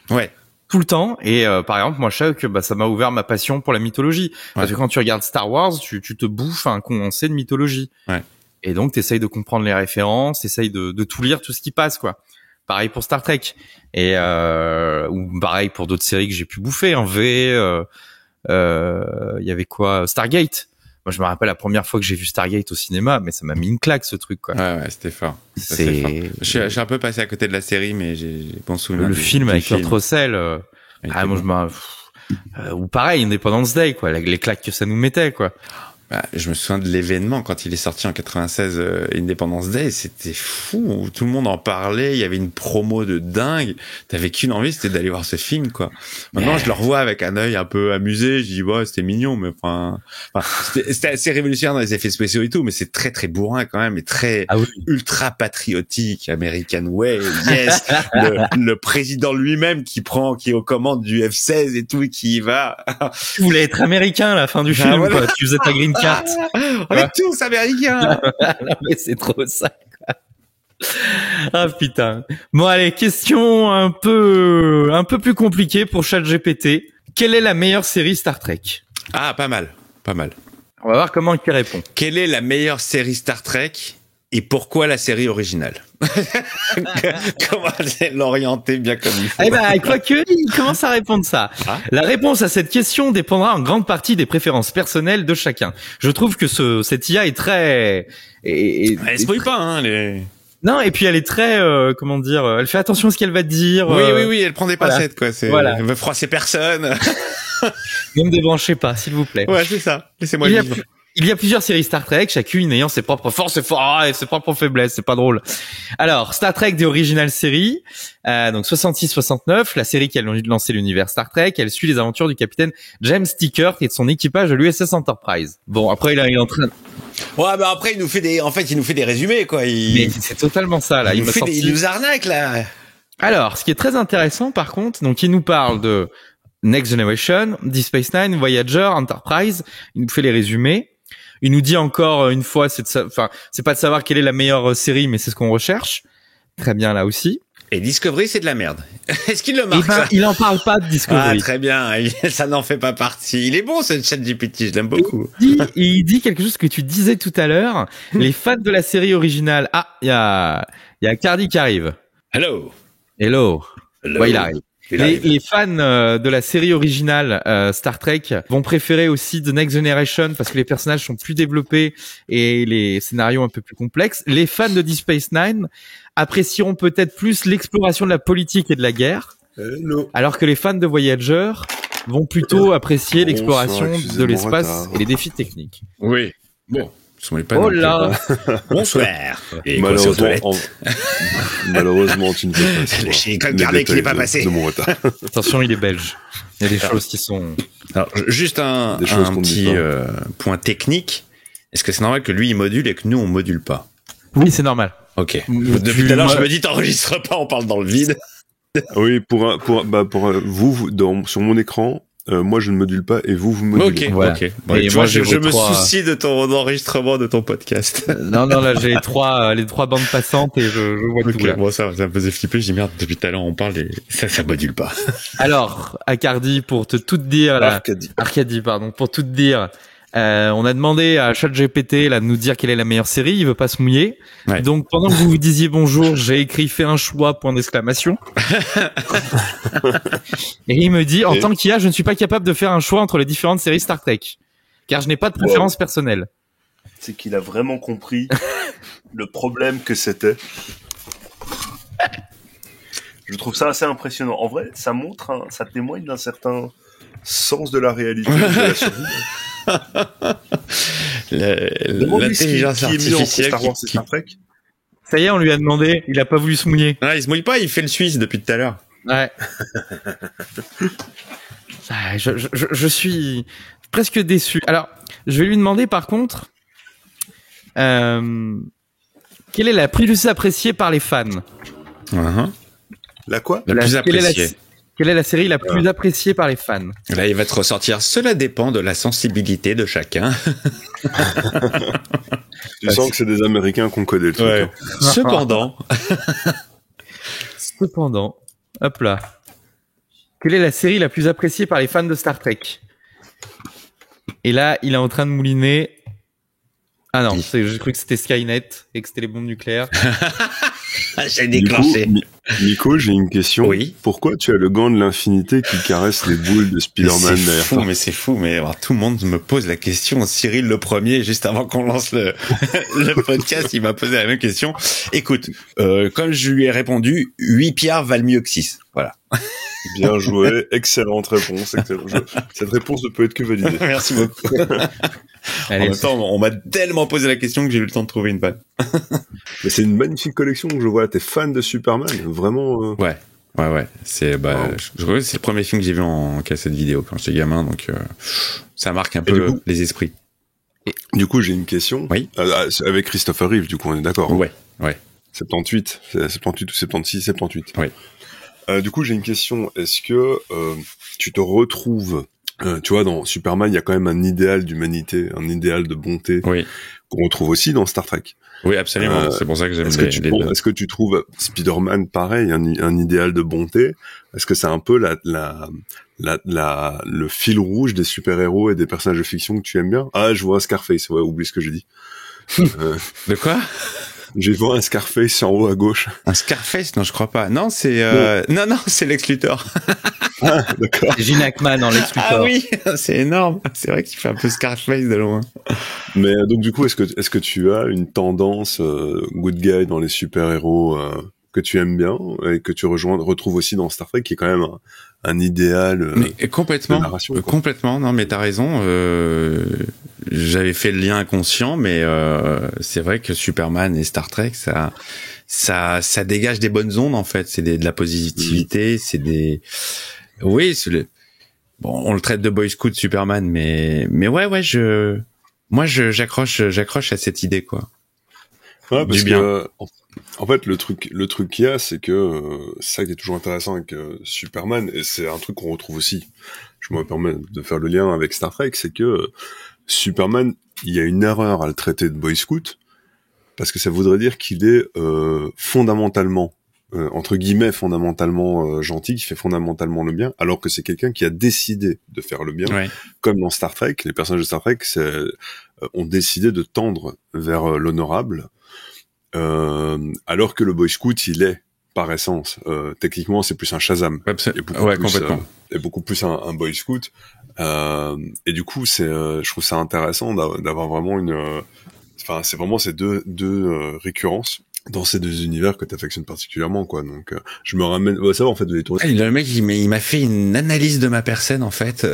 tout le temps et par exemple moi je sais que ça m'a ouvert ma passion pour la mythologie parce que quand tu regardes Star Wars tu te bouffes un condensé de mythologie et donc t'essayes de comprendre les références, t'essayes de tout lire, tout ce qui passe, quoi. Pareil pour Star Trek et ou pareil pour d'autres séries que j'ai pu bouffer en V. Il y avait quoi, Stargate. Moi, je me rappelle la première fois que j'ai vu Stargate au cinéma, mais ça m'a mis une claque ce truc, quoi. Ouais, c'était fort. Je suis un peu passé à côté de la série, mais j'ai bon souvenir. Le film avec Kurt Russell. Ou pareil, Independence Day, quoi. Les claques que ça nous mettait, quoi. Je me souviens de l'événement quand il est sorti en 96, Independence Day, c'était fou, tout le monde en parlait, il y avait une promo de dingue, t'avais qu'une envie, c'était d'aller voir ce film, quoi. Maintenant, je le revois avec un œil un peu amusé, je dis, c'était mignon, mais c'était assez révolutionnaire dans les effets spéciaux et tout, mais c'est très très bourrin quand même, et très ultra patriotique, American Way, yes, le président lui-même qui est aux commandes du F-16 et tout, et qui y va. Tu voulais être américain à la fin du film, quoi. Tu faisais ta green card. On est tous américains. Non, mais c'est trop ça, quoi. Ah putain. Bon allez, question un peu plus compliquée pour ChatGPT. Quelle est la meilleure série Star Trek? Ah, pas mal. On va voir comment il répond. Quelle est la meilleure série Star Trek et pourquoi la série originale? Comment l'orienter bien comme il faut? Quoique, il commence à répondre ça. La réponse à cette question dépendra en grande partie des préférences personnelles de chacun. Je trouve que cette IA est très... Elle spoil pas, hein, Non, et puis elle est très, comment dire, elle fait attention à ce qu'elle va dire. Oui, elle prend des passettes, quoi. Voilà. Elle veut froisser personne. Ne me débranchez pas, s'il vous plaît. Ouais, c'est ça. Laissez-moi vivre. Il y a plusieurs séries Star Trek, chacune ayant ses propres forces et ses propres faiblesses. C'est pas drôle. Alors, Star Trek des originales séries, donc 66-69, la série qui a lancé l'univers Star Trek, elle suit les aventures du capitaine James T. Kirk et de son équipage de l'USS Enterprise. Bon, après, il est en train. Ouais, bah après, il nous fait des résumés, quoi. Mais c'est totalement ça, là. Il nous arnaque, là. Alors, ce qui est très intéressant, par contre, donc, il nous parle de Next Generation, Deep Space Nine, Voyager, Enterprise. Il nous fait les résumés. Il nous dit encore une fois, c'est pas de savoir quelle est la meilleure série, mais c'est ce qu'on recherche. Très bien, là aussi. Et Discovery, c'est de la merde. Est-ce qu'il le marque, ça? Il en parle pas de Discovery. Ah, très bien. Ça n'en fait pas partie. Il est bon, ce ChatGPT. Je l'aime beaucoup. Il dit quelque chose que tu disais tout à l'heure. Les fans de la série originale. Ah, il y a Cardi qui arrive. Hello. Ouais, il arrive. Les fans de la série originale Star Trek vont préférer aussi The Next Generation parce que les personnages sont plus développés et les scénarios un peu plus complexes. Les fans de Deep Space Nine apprécieront peut-être plus l'exploration de la politique et de la guerre, alors que les fans de Voyager vont plutôt apprécier l'exploration de l'espace et les défis techniques. Oui. Bon. Oh là. Bonsoir. Et Malheureusement, tu ne peux pas. Le Silicon Carbide qui n'est pas passé. De mon retard. Attention, il est belge. Il y a des choses qui sont. Alors, juste un petit point technique. Est-ce que c'est normal que lui il module et que nous on module pas? Oui, c'est normal. Ok. Depuis tout à l'heure, je me dis t'enregistres pas, on parle dans le vide. Oui, pour vous, sur mon écran. Moi, je ne module pas et vous modulez. Ok, voilà. ok. Bon, et tu moi, vois, je me soucie de ton enregistrement de ton podcast. Non, là, j'ai les trois bandes passantes et je vois tout. Là. Bon, ça me faisait flipper. Je dis merde, depuis tout à l'heure, on parle et ça module pas. Alors, Accardi, pour tout dire, là. Arcadie, pardon, pour tout dire. On a demandé à ChatGPT là de nous dire quelle est la meilleure série. Il veut pas se mouiller. Ouais. Donc pendant que vous disiez bonjour, j'ai écrit fait un choix point d'exclamation. Et il me dit en tant qu'IA, je ne suis pas capable de faire un choix entre les différentes séries Star Trek, car je n'ai pas de préférence personnelle. C'est qu'il a vraiment compris le problème que c'était. Je trouve ça assez impressionnant. En vrai, ça témoigne d'un certain sens de la réalité. De la survie. L'intelligence artificielle Star Wars et Star Trek. Ça y est, on lui a demandé, il a pas voulu se mouiller. Ah, il se mouille pas, il fait le Suisse depuis tout à l'heure. Ouais. Je suis presque déçu. Alors, je vais lui demander par contre, quelle est la plus appréciée par les fans? La quoi? La plus appréciée. Quelle est la série la plus appréciée par les fans? Là, il va te ressortir. Cela dépend de la sensibilité de chacun. Tu sens que c'est des Américains qu'on connaît le truc. Ouais. Cependant, hop là. Quelle est la série la plus appréciée par les fans de Star Trek? Et là, il est en train de mouliner. Ah non, j'ai cru que c'était Skynet et que c'était les bombes nucléaires. J'ai déclenché. Nico, j'ai une question. Oui. Pourquoi tu as le gant de l'infinité qui caresse les boules de Spider-Man derrière toi? C'est fou, mais alors, tout le monde me pose la question. Cyril le premier, juste avant qu'on lance le podcast, il m'a posé la même question. Écoute, comme je lui ai répondu, 8 pierres valent mieux que 6. Voilà. Bien joué, excellente réponse. Cette réponse ne peut être que validée. Merci beaucoup. Allez, en même temps, on m'a tellement posé la question que j'ai eu le temps de trouver une panne. Mais c'est une magnifique collection que je vois. T'es fan de Superman, vraiment. Ouais. C'est je crois que c'est le premier film que j'ai vu en cassette vidéo quand j'étais gamin, donc ça marque un peu les esprits. Du coup, j'ai une question. Oui. Avec Christopher Reeve, du coup, on est d'accord. Ouais. 78 ou 76, 78. Oui. Du coup, j'ai une question. Est-ce que tu te retrouves, tu vois, dans Superman, il y a quand même un idéal d'humanité, un idéal de bonté, qu'on retrouve aussi dans Star Trek. Oui, absolument. C'est pour ça que j'aime les deux. Est-ce que tu trouves Spider-Man pareil, un idéal de bonté? Est-ce que c'est un peu le fil rouge des super-héros et des personnages de fiction que tu aimes bien? Ah, je vois un Scarface. Ouais, oublie ce que j'ai dit. De quoi? Je vois un Scarface en haut à gauche. Un Scarface? Non, je crois pas. Non, c'est non, c'est Lex Luthor. Ah, d'accord. C'est Gene Hackman en Lex Luthor. Ah oui, c'est énorme. C'est vrai qu'il fait un peu Scarface de loin. Mais donc du coup, est-ce que tu as une tendance good guy dans les super-héros que tu aimes bien et que tu retrouves aussi dans Star Trek, qui est quand même un idéal mais complètement, de narration, quoi. complètement. Non, mais t'as raison. J'avais fait le lien inconscient, mais c'est vrai que Superman et Star Trek, ça dégage des bonnes ondes en fait. C'est de la positivité, c'est des. Oui, bon, on le traite de Boy Scout Superman, mais ouais, j'accroche à cette idée, quoi. Ouais, parce Du bien. que en fait le truc qu'il y a, c'est que c'est ça qui est toujours intéressant avec Superman, et c'est un truc qu'on retrouve aussi. Je me permets de faire le lien avec Star Trek, c'est que Superman, il y a une erreur à le traiter de Boy Scout, parce que ça voudrait dire qu'il est fondamentalement entre guillemets fondamentalement gentil, qui fait fondamentalement le bien, alors que c'est quelqu'un qui a décidé de faire le bien. Ouais. Comme dans Star Trek, les personnages de Star Trek ont décidé de tendre vers l'honorable, alors que le Boy Scout, il est par essence, techniquement, c'est plus un Shazam. Complètement. Et beaucoup plus un Boy Scout. Et du coup, je trouve ça intéressant d'avoir vraiment enfin, c'est vraiment ces deux récurrences dans ces deux univers que t'affectionnes particulièrement, quoi. Donc, je me ramène, ça va, en fait, de les tourner. Le mec, il m'a fait une analyse de ma personne, en fait.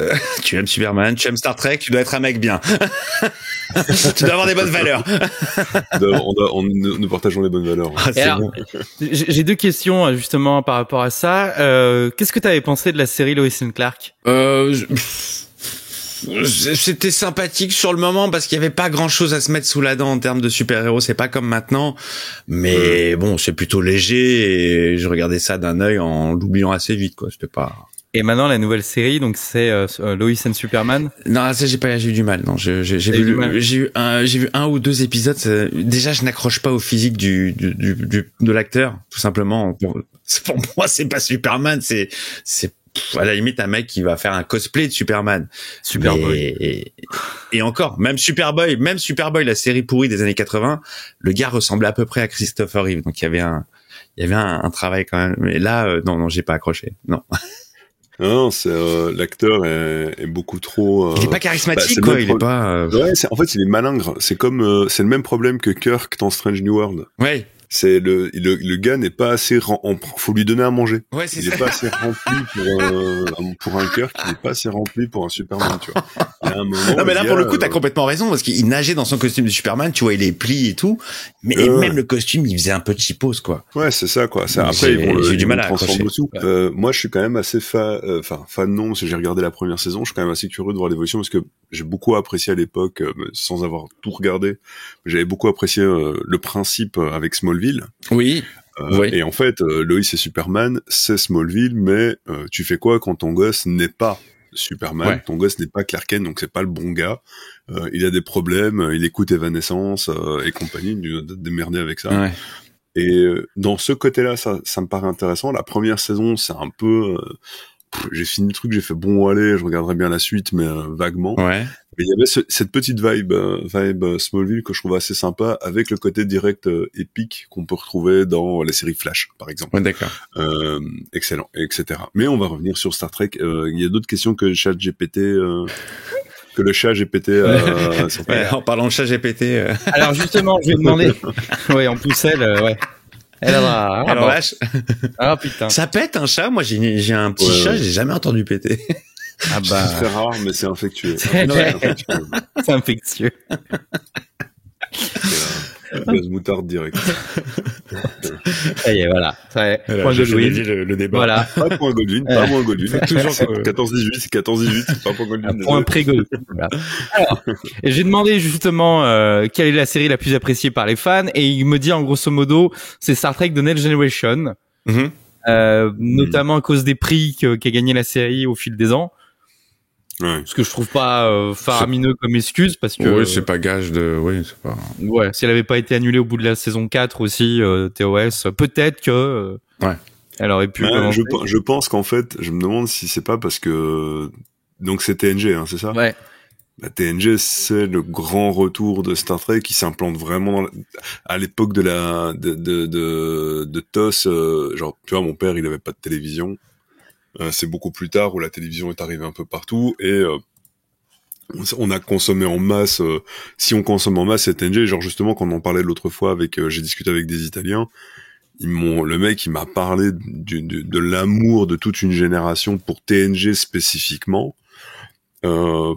Tu aimes Superman, tu aimes Star Trek, tu dois être un mec bien. Tu dois avoir des bonnes valeurs. Nous partageons les bonnes valeurs. Et alors, bon. J'ai deux questions, justement, par rapport à ça. Qu'est-ce que t'avais pensé de la série Lois and Clark? C'était sympathique sur le moment parce qu'il y avait pas grand chose à se mettre sous la dent en termes de super-héros, c'est pas comme maintenant, mais bon, c'est plutôt léger et je regardais ça d'un œil en l'oubliant assez vite, quoi. C'était pas. Et maintenant la nouvelle série, donc c'est Lois and Superman. Non, ça j'ai eu du mal. Non, j'ai vu un ou deux épisodes. Déjà, je n'accroche pas au physique de l'acteur, tout simplement. Pour moi, c'est pas Superman, c'est à la limite un mec qui va faire un cosplay de Superman. Superboy. Et encore, même Superboy, la série pourrie des années 80, le gars ressemblait à peu près à Christopher Reeve. Donc il y avait un travail quand même. Mais là, non, j'ai pas accroché. Non. Non, c'est l'acteur est beaucoup trop. Il est pas charismatique, quoi. Il est pas. Ouais, en fait, il est malingre. C'est comme c'est le même problème que Kirk dans Strange New World. Ouais. C'est le gars n'est pas assez faut lui donner à manger. Ouais, c'est il est pas assez rempli pour un Kirk, il est pas assez rempli pour un Superman, tu vois. Il y a un moment, non mais là pour le coup t'as complètement raison parce qu'il nageait dans son costume de Superman, tu vois, il est plié et tout, mais même le costume il faisait un peu cheapos, quoi. Ouais, c'est ça, quoi. Après j'ai du mal à accrocher. Moi je suis quand même assez fan non, parce que j'ai regardé la première saison, je suis quand même assez curieux de voir l'évolution parce que j'ai beaucoup apprécié à l'époque, sans avoir tout regardé, j'avais beaucoup apprécié le principe avec Smallville. Oui. Oui. Et en fait, Lois et Superman, c'est Smallville, mais tu fais quoi quand ton gosse n'est pas Superman, ouais. Ton gosse n'est pas Clark Kent, donc c'est pas le bon gars. Il a des problèmes, il écoute Evanescence et compagnie, il doit démerder avec ça. Ouais. Et dans ce côté-là, ça me paraît intéressant. La première saison, c'est un peu... j'ai fini le truc, j'ai fait bon allez, je regarderai bien la suite, mais vaguement. Ouais. Mais il y avait cette petite vibe Smallville que je trouve assez sympa, avec le côté direct épique qu'on peut retrouver dans la série Flash, par exemple. Ouais, d'accord. Excellent, etc. Mais on va revenir sur Star Trek. Il y a d'autres questions que le chat GPT. Que le chat GPT. Ouais, en parlant de chat GPT. Alors justement, je vais demander. Ouais, en plus ouais. Alors lâche. Ah putain. Ça pète un chat. Moi j'ai un petit chat, j'ai jamais entendu péter. Ah bah. C'est très rare, mais c'est infectieux. C'est infectieux. Gaz moutarde direct. Ça y est, voilà. Point Godwin. Le débat. Voilà. Pas point Godwin, pas moins Godwin. Toujours 14-18, c'est 14-18, c'est pas point Godwin. Point pré-Godwin. Voilà. Alors, j'ai demandé justement quelle est la série la plus appréciée par les fans, et il me dit en grosso modo, c'est Star Trek The Next Generation. Notamment à cause des prix qu'a gagné la série au fil des ans. Ouais. Ce que je trouve pas faramineux comme excuse, parce que oui, c'est pas gage de c'est pas. Ouais, si elle avait pas été annulée au bout de la saison 4 aussi, TOS, peut-être que elle aurait pu je pense qu'en fait, je me demande si c'est pas parce que donc c'est TNG, hein, c'est ça? Ouais. Bah, TNG, c'est le grand retour de Star Trek qui s'implante vraiment à l'époque de TOS, genre tu vois, mon père, il avait pas de télévision. C'est beaucoup plus tard où la télévision est arrivée un peu partout, et on a consommé en masse. Si on consomme en masse, c'est TNG. Genre justement, quand on en parlait l'autre fois avec, j'ai discuté avec des Italiens. Le mec, il m'a parlé de l'amour de toute une génération pour TNG spécifiquement,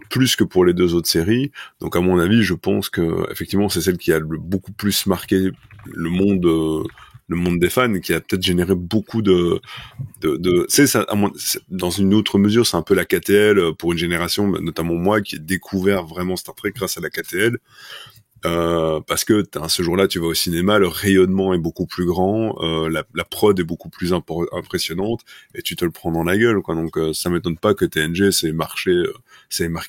plus que pour les deux autres séries. Donc, à mon avis, je pense que effectivement, c'est celle qui a beaucoup plus marqué le monde des fans, qui a peut-être généré beaucoup c'est ça, dans une autre mesure, c'est un peu la KTL pour une génération, notamment moi, qui ai découvert vraiment Star Trek grâce à la KTL. Parce que ce jour-là, tu vas au cinéma, le rayonnement est beaucoup plus grand, la prod est beaucoup plus impressionnante, et tu te le prends dans la gueule, quoi. Donc, ça m'étonne pas que TNG c'est marqué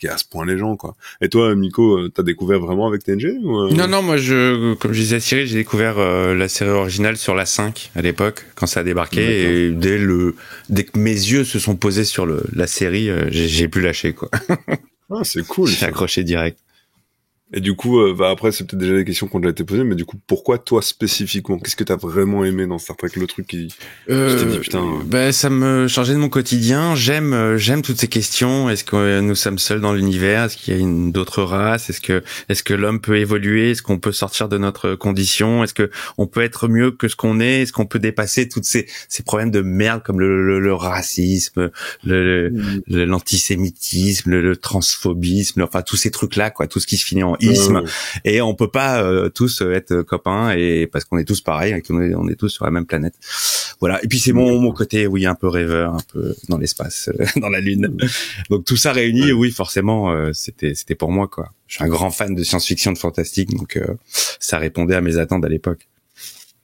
à ce point les gens, quoi. Et toi, Miko, t'as découvert vraiment avec TNG ou Non, moi comme je disais à Cyril, j'ai découvert la série originale sur la 5 à l'époque quand ça a débarqué, et dès que mes yeux se sont posés sur la série, j'ai plus lâché, quoi. Ah, c'est cool. J'ai accroché direct. Et du coup, après, c'est peut-être déjà des questions qui ont déjà été posées, mais du coup, pourquoi toi spécifiquement? Qu'est-ce que t'as vraiment aimé dans Star Trek? Le truc qui t'es dit, putain... ça me changeait de mon quotidien. J'aime toutes ces questions. Est-ce que nous sommes seuls dans l'univers? Est-ce qu'il y a d'autres races? Est-ce que l'homme peut évoluer? Est-ce qu'on peut sortir de notre condition? Est-ce que on peut être mieux que ce qu'on est? Est-ce qu'on peut dépasser toutes ces problèmes de merde comme le racisme, l'antisémitisme, le transphobisme, enfin tous ces trucs-là, quoi, tout ce qui se finit en isme, et on peut pas tous être copains, et parce qu'on est tous pareils, et qu'on est tous sur la même planète. Voilà. Et puis c'est mon côté, oui, un peu rêveur, un peu dans l'espace, dans la lune. Donc tout ça réuni, oui, forcément, c'était pour moi, quoi. Je suis un grand fan de science-fiction, de fantastique, donc ça répondait à mes attentes à l'époque.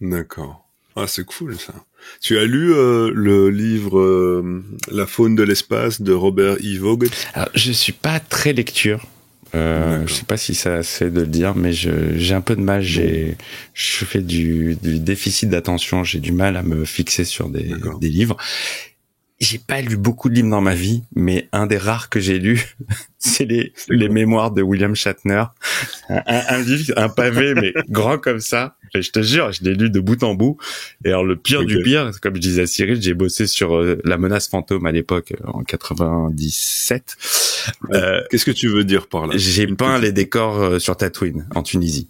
D'accord. Ah, c'est cool, ça. Tu as lu le livre La faune de l'espace de Robert E. Vogt? Alors, je suis pas très lecture. Je sais pas si ça se fait de le dire, mais j'ai un peu de mal. Je fais du déficit d'attention. J'ai du mal à me fixer sur des livres. J'ai pas lu beaucoup de livres dans ma vie, mais un des rares que j'ai lu, c'est les mémoires de William Shatner. Un livre, un pavé, mais grand comme ça. Et je te jure, je l'ai lu de bout en bout. Et alors, le pire du pire, comme je disais à Cyril, j'ai bossé sur La menace fantôme à l'époque, en 97. Qu'est-ce que tu veux dire par là? J'ai peint les décors sur Tatooine, en Tunisie.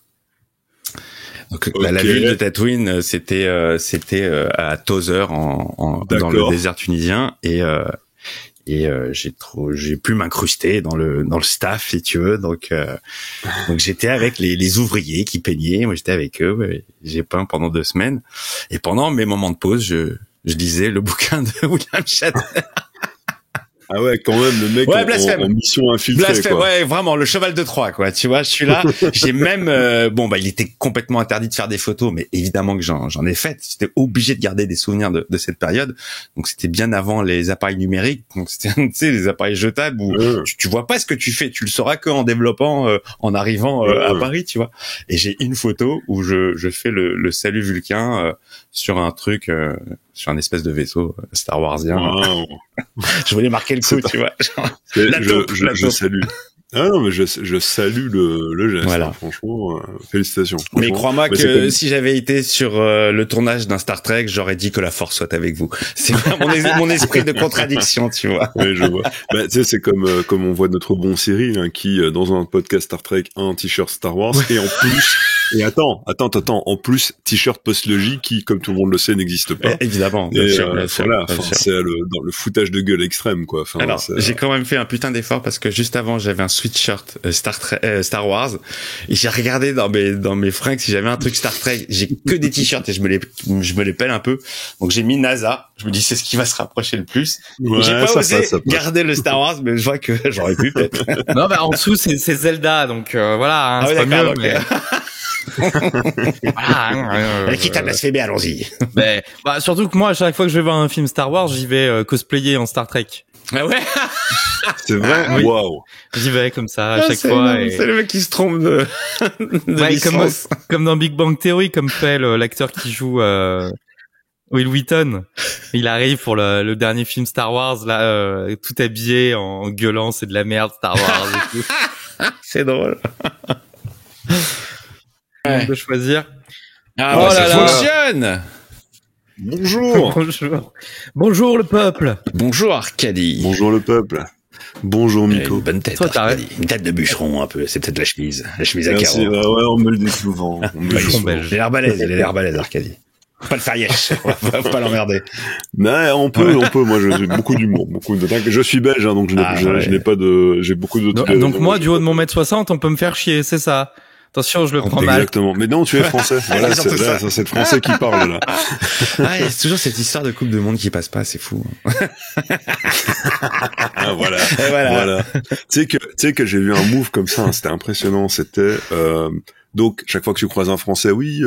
Donc la ville de Tatooine, c'était à Tozeur dans le désert tunisien, et j'ai pu m'incruster dans le staff, si tu veux. Donc j'étais avec les ouvriers qui peignaient, moi j'étais avec eux, j'ai peint pendant 2 semaines, et pendant mes moments de pause, je lisais le bouquin de William Shatner. Ah ouais, quand même, le mec en mission infiltrée, blasphème, quoi. Ouais, vraiment, le cheval de Troie, quoi. Tu vois, je suis là. J'ai même, il était complètement interdit de faire des photos, mais évidemment que j'en ai fait. J'étais obligé de garder des souvenirs de cette période. Donc c'était bien avant les appareils numériques. Donc c'était, tu sais, les appareils jetables où tu vois pas ce que tu fais. Tu le sauras que en développant, en arrivant à Paris, tu vois. Et j'ai une photo où je fais le salut vulcain sur un truc, sur un espèce de vaisseau Star Warsien. Wow. Je voulais marquer le coup, tu vois. Je salue. Ah non, mais je salue le geste. Voilà. Franchement, félicitations. Mais crois-moi que si j'avais été sur le tournage d'un Star Trek, j'aurais dit que la force soit avec vous. C'est mon esprit de contradiction, tu vois. Oui, je vois. Tu sais, c'est comme on voit notre bon Cyril, hein, qui dans un podcast Star Trek a un t-shirt Star Wars, et en plus, et attends, en plus, t-shirt post-logie qui, comme tout le monde le sait, n'existe pas. Évidemment. Bien sûr. C'est dans le foutage de gueule extrême, quoi. Enfin, alors, j'ai quand même fait un putain d'effort parce que juste avant, j'avais un sweatshirt Star Wars, et j'ai regardé dans mes fringues si j'avais un truc Star Trek. J'ai que des t-shirts et je me les pèle un peu. Donc j'ai mis NASA. Je me dis c'est ce qui va se rapprocher le plus. Ouais, j'ai pas osé garder le Star Wars, mais je vois que j'aurais pu peut-être. Non, en dessous c'est Zelda, donc voilà. Hein, c'est pas mieux. Mais... voilà, qui t'a blasphémé, allons-y. Mais surtout que moi, à chaque fois que je vais voir un film Star Wars, j'y vais cosplayer en Star Trek. Ah ouais. C'est vrai. Oui. Waouh. J'y vais comme ça à chaque fois. C'est le mec qui se trompe de licence. Comme dans Big Bang Theory, comme fait l'acteur qui joue Will Wheaton. Il arrive pour le dernier film Star Wars là, tout habillé en gueulant, c'est de la merde Star Wars et tout. C'est drôle. On peut choisir. Ah, ça fonctionne. Bonjour. Bonjour le peuple. Bonjour Arcadie. Bonjour le peuple. Bonjour Miko. Une bonne tête. Toi, t'as Une tête de bûcheron un peu. C'est peut-être la chemise à Merci. carreaux. Ouais, on me le dit souvent. On me le dit Bûcheron souvent. belge. Il a l'air balèze, Arcadie. Pas le faire yesh. Faut pas l'emmerder. Mais on peut. Moi, j'ai beaucoup d'humour, Je suis belge, hein, donc je n'ai pas de. J'ai beaucoup de. Donc moi, du haut de mon 1m60, on peut me faire chier, c'est ça. Attention, je le prends mal. Exactement. Mais non, tu es français. Voilà, c'est le français qui parle là. Ah, il y a toujours cette histoire de Coupe du Monde qui passe pas, c'est fou. Ah, voilà. Et voilà. Tu sais que j'ai vu un move comme ça, hein, c'était impressionnant. C'était donc chaque fois que tu croises un Français, oui,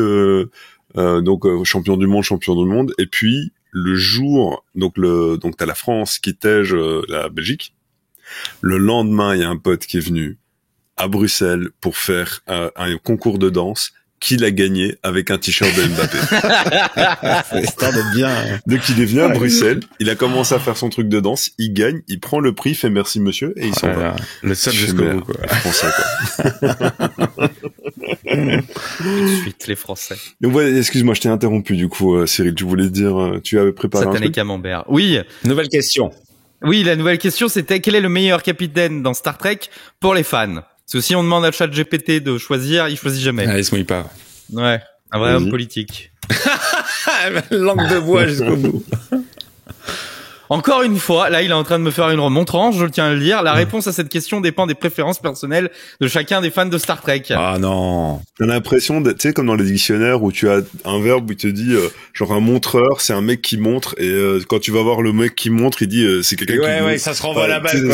champion du monde. Et puis le jour, donc t'as la France qui tège la Belgique. Le lendemain, il y a un pote qui est venu à Bruxelles pour faire un concours de danse qu'il a gagné avec un t-shirt de Mbappé. C'est histoire d'être bien. Donc il est venu à Bruxelles, il a commencé à faire son truc de danse, il gagne, il prend le prix, fait merci monsieur, et il s'en va. Le seul jusqu'au bout, quoi. Français, quoi. Suite, les Français. Donc voilà, excuse-moi, je t'ai interrompu du coup, Cyril, tu voulais dire, tu avais préparé un Satané truc. camembert. Oui. Nouvelle question. Oui, la nouvelle question, c'était quel est le meilleur capitaine dans Star Trek pour les fans? Parce que si on demande à ChatGPT de choisir, il choisit jamais. Ah, il se mouille pas. Ouais. Un vrai homme politique. Langue de bois jusqu'au bout. Encore une fois, là, il est en train de me faire une remontrance, je le tiens à le dire. La réponse à cette question dépend des préférences personnelles de chacun des fans de Star Trek. Ah non. T'as l'impression d'être, tu sais, comme dans les dictionnaires où tu as un verbe où il te dit, genre un montreur, c'est un mec qui montre, et quand tu vas voir le mec qui montre, il dit, c'est quelqu'un qui montre. Ouais, ça se renvoie la balle,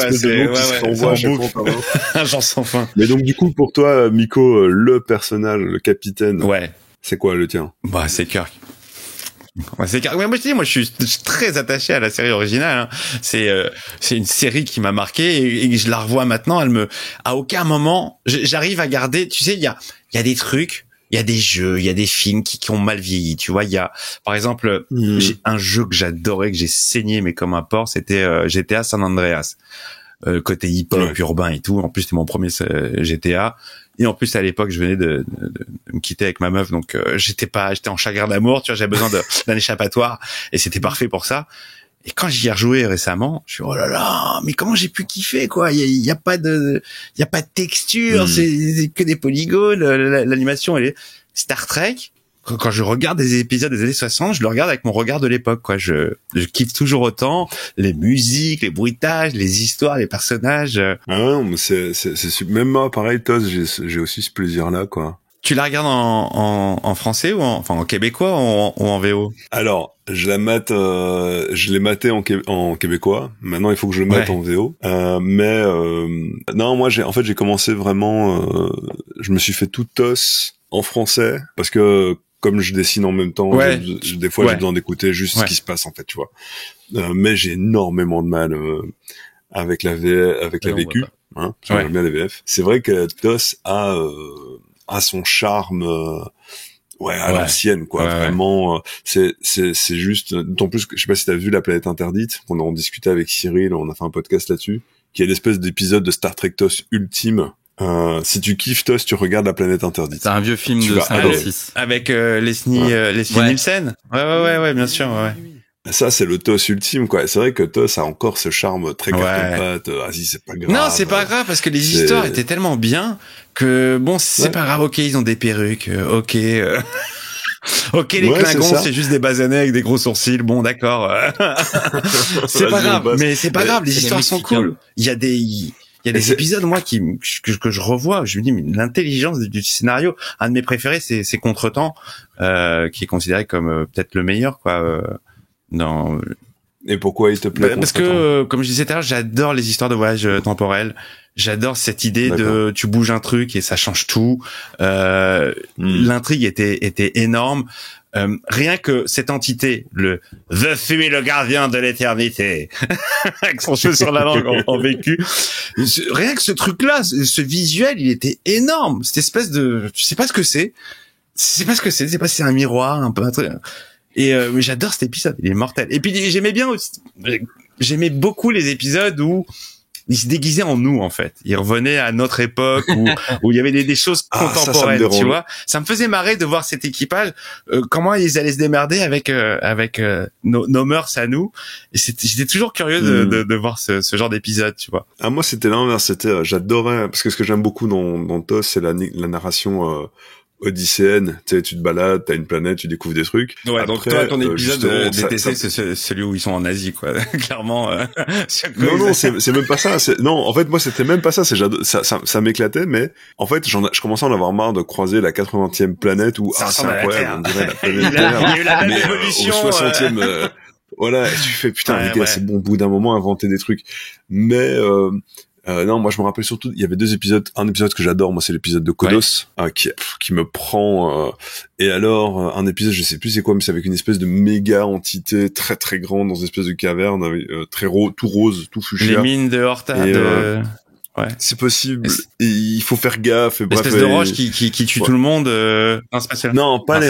quoi. J'en sens fin. Mais donc, du coup, pour toi, Miko, le personnage, le capitaine. Ouais. C'est quoi le tien? Bah, c'est Kirk. Ouais, c'est Kirk. Ouais, moi, je suis très attaché à la série originale, hein. C'est une série qui m'a marqué et je la revois maintenant, à aucun moment, j'arrive à garder, tu sais, il y a des trucs, il y a des jeux, il y a des films qui ont mal vieilli, tu vois, il y a, par exemple, j'ai un jeu que j'adorais, que j'ai saigné, mais comme un porc, c'était, GTA San Andreas. Côté hip-hop, urbain et tout. En plus, c'était mon premier GTA. Et en plus, à l'époque, je venais de me quitter avec ma meuf, donc j'étais en chagrin d'amour, tu vois, j'avais besoin d'un échappatoire, et c'était parfait pour ça. Et quand j'y ai rejoué récemment, je suis oh là là, mais comment j'ai pu kiffer, quoi. Il y a pas de texture, c'est que des polygones, l'animation elle est Star Trek. Quand je regarde des épisodes des années 60, je le regarde avec mon regard de l'époque, quoi. Je kiffe toujours autant les musiques, les bruitages, les histoires, les personnages. Ah non, mais c'est même moi, pareil, Toz, j'ai aussi ce plaisir-là, quoi. Tu la regardes en français ou en québécois ou en VO? Alors, je l'ai maté en québécois. Maintenant, il faut que je le mate en VO. Non, moi, j'ai commencé vraiment, je me suis fait tout TOS en français parce que, comme je dessine en même temps, des fois j'ai besoin d'écouter juste ce qui se passe en fait, tu vois. Mais j'ai énormément de mal avec la VQ, hein, j'aime bien les VF. C'est vrai que TOS a son charme à l'ancienne, quoi. Vraiment, c'est juste, d'autant plus que je sais pas si t'as vu La Planète Interdite, on en discutait avec Cyril, on a fait un podcast là-dessus, qui est l'espèce d'épisode de Star Trek TOS ultime. Si tu kiffes TOS, tu regardes La Planète Interdite. C'est un vieux film de 56. Avec Leslie Nielsen. Ouais, bien sûr, ouais. Ça, c'est le TOS ultime, quoi. C'est vrai que TOS a encore ce charme très carton-pâte. Vas-y, c'est pas grave. Non, c'est pas grave, parce que les histoires étaient tellement bien que, bon, c'est pas grave, ok, ils ont des perruques, ok, ok, les Klingons, c'est juste des basanés avec des gros sourcils, bon, d'accord. C'est pas grave, mais c'est pas grave, les histoires sont cool. Il y a des épisodes, moi, que je revois, je me dis, mais l'intelligence du scénario, un de mes préférés, c'est Contretemps, qui est considéré comme peut-être le meilleur, quoi, non. Et pourquoi il te plaît? Parce que, comme je disais tout à l'heure, j'adore les histoires de voyage temporel. J'adore cette idée de tu bouges un truc et ça change tout. L'intrigue était énorme. Rien que cette entité, The Fui, le gardien de l'éternité, avec son cheveu sur la langue en vécu. Rien que ce truc-là, ce visuel, il était énorme. Cette espèce de, tu sais pas ce que c'est. C'est pas ce que c'est. C'est pas si c'est un miroir, un peu un truc. Et mais j'adore cet épisode, il est mortel. Et puis j'aimais beaucoup les épisodes où il se déguisait en nous en fait. Il revenait à notre époque où il y avait des choses contemporaines, ça tu vois. Ça me faisait marrer de voir cet équipage, comment ils allaient se démerder avec nos mœurs à nous. Et j'étais toujours curieux de voir ce genre d'épisode, tu vois. Ah moi c'était l'inverse, j'adorais parce que ce que j'aime beaucoup dans TOS, c'est la narration odysséenne, tu sais, tu te balades, t'as une planète, tu découvres des trucs. Ouais, après, donc toi, ton épisode détesté, c'est celui où ils sont en Asie, quoi. Clairement. Non, c'est même pas ça. Non, en fait, moi, c'était même pas ça. Ça m'éclatait, mais en fait, je commençais à en avoir marre de croiser la 80e planète où, c'est incroyable, on dirait la planète Terre. Il y a eu la même évolution. Au 60e, voilà, et tu fais, putain, les gars, c'est bon, au bout d'un moment, inventer des trucs. Mais, non, moi je me rappelle surtout, il y avait 2 épisodes, un épisode que j'adore, moi c'est l'épisode de Kodos, qui me prend, et alors un épisode, je sais plus c'est quoi, mais c'est avec une espèce de méga entité très très grande dans une espèce de caverne, avec, tout rose, tout fuchsia. Les mines de Horta, ouais. C'est possible. Et il faut faire gaffe. Et l'espèce de roche qui tue tout le monde. Non, pas les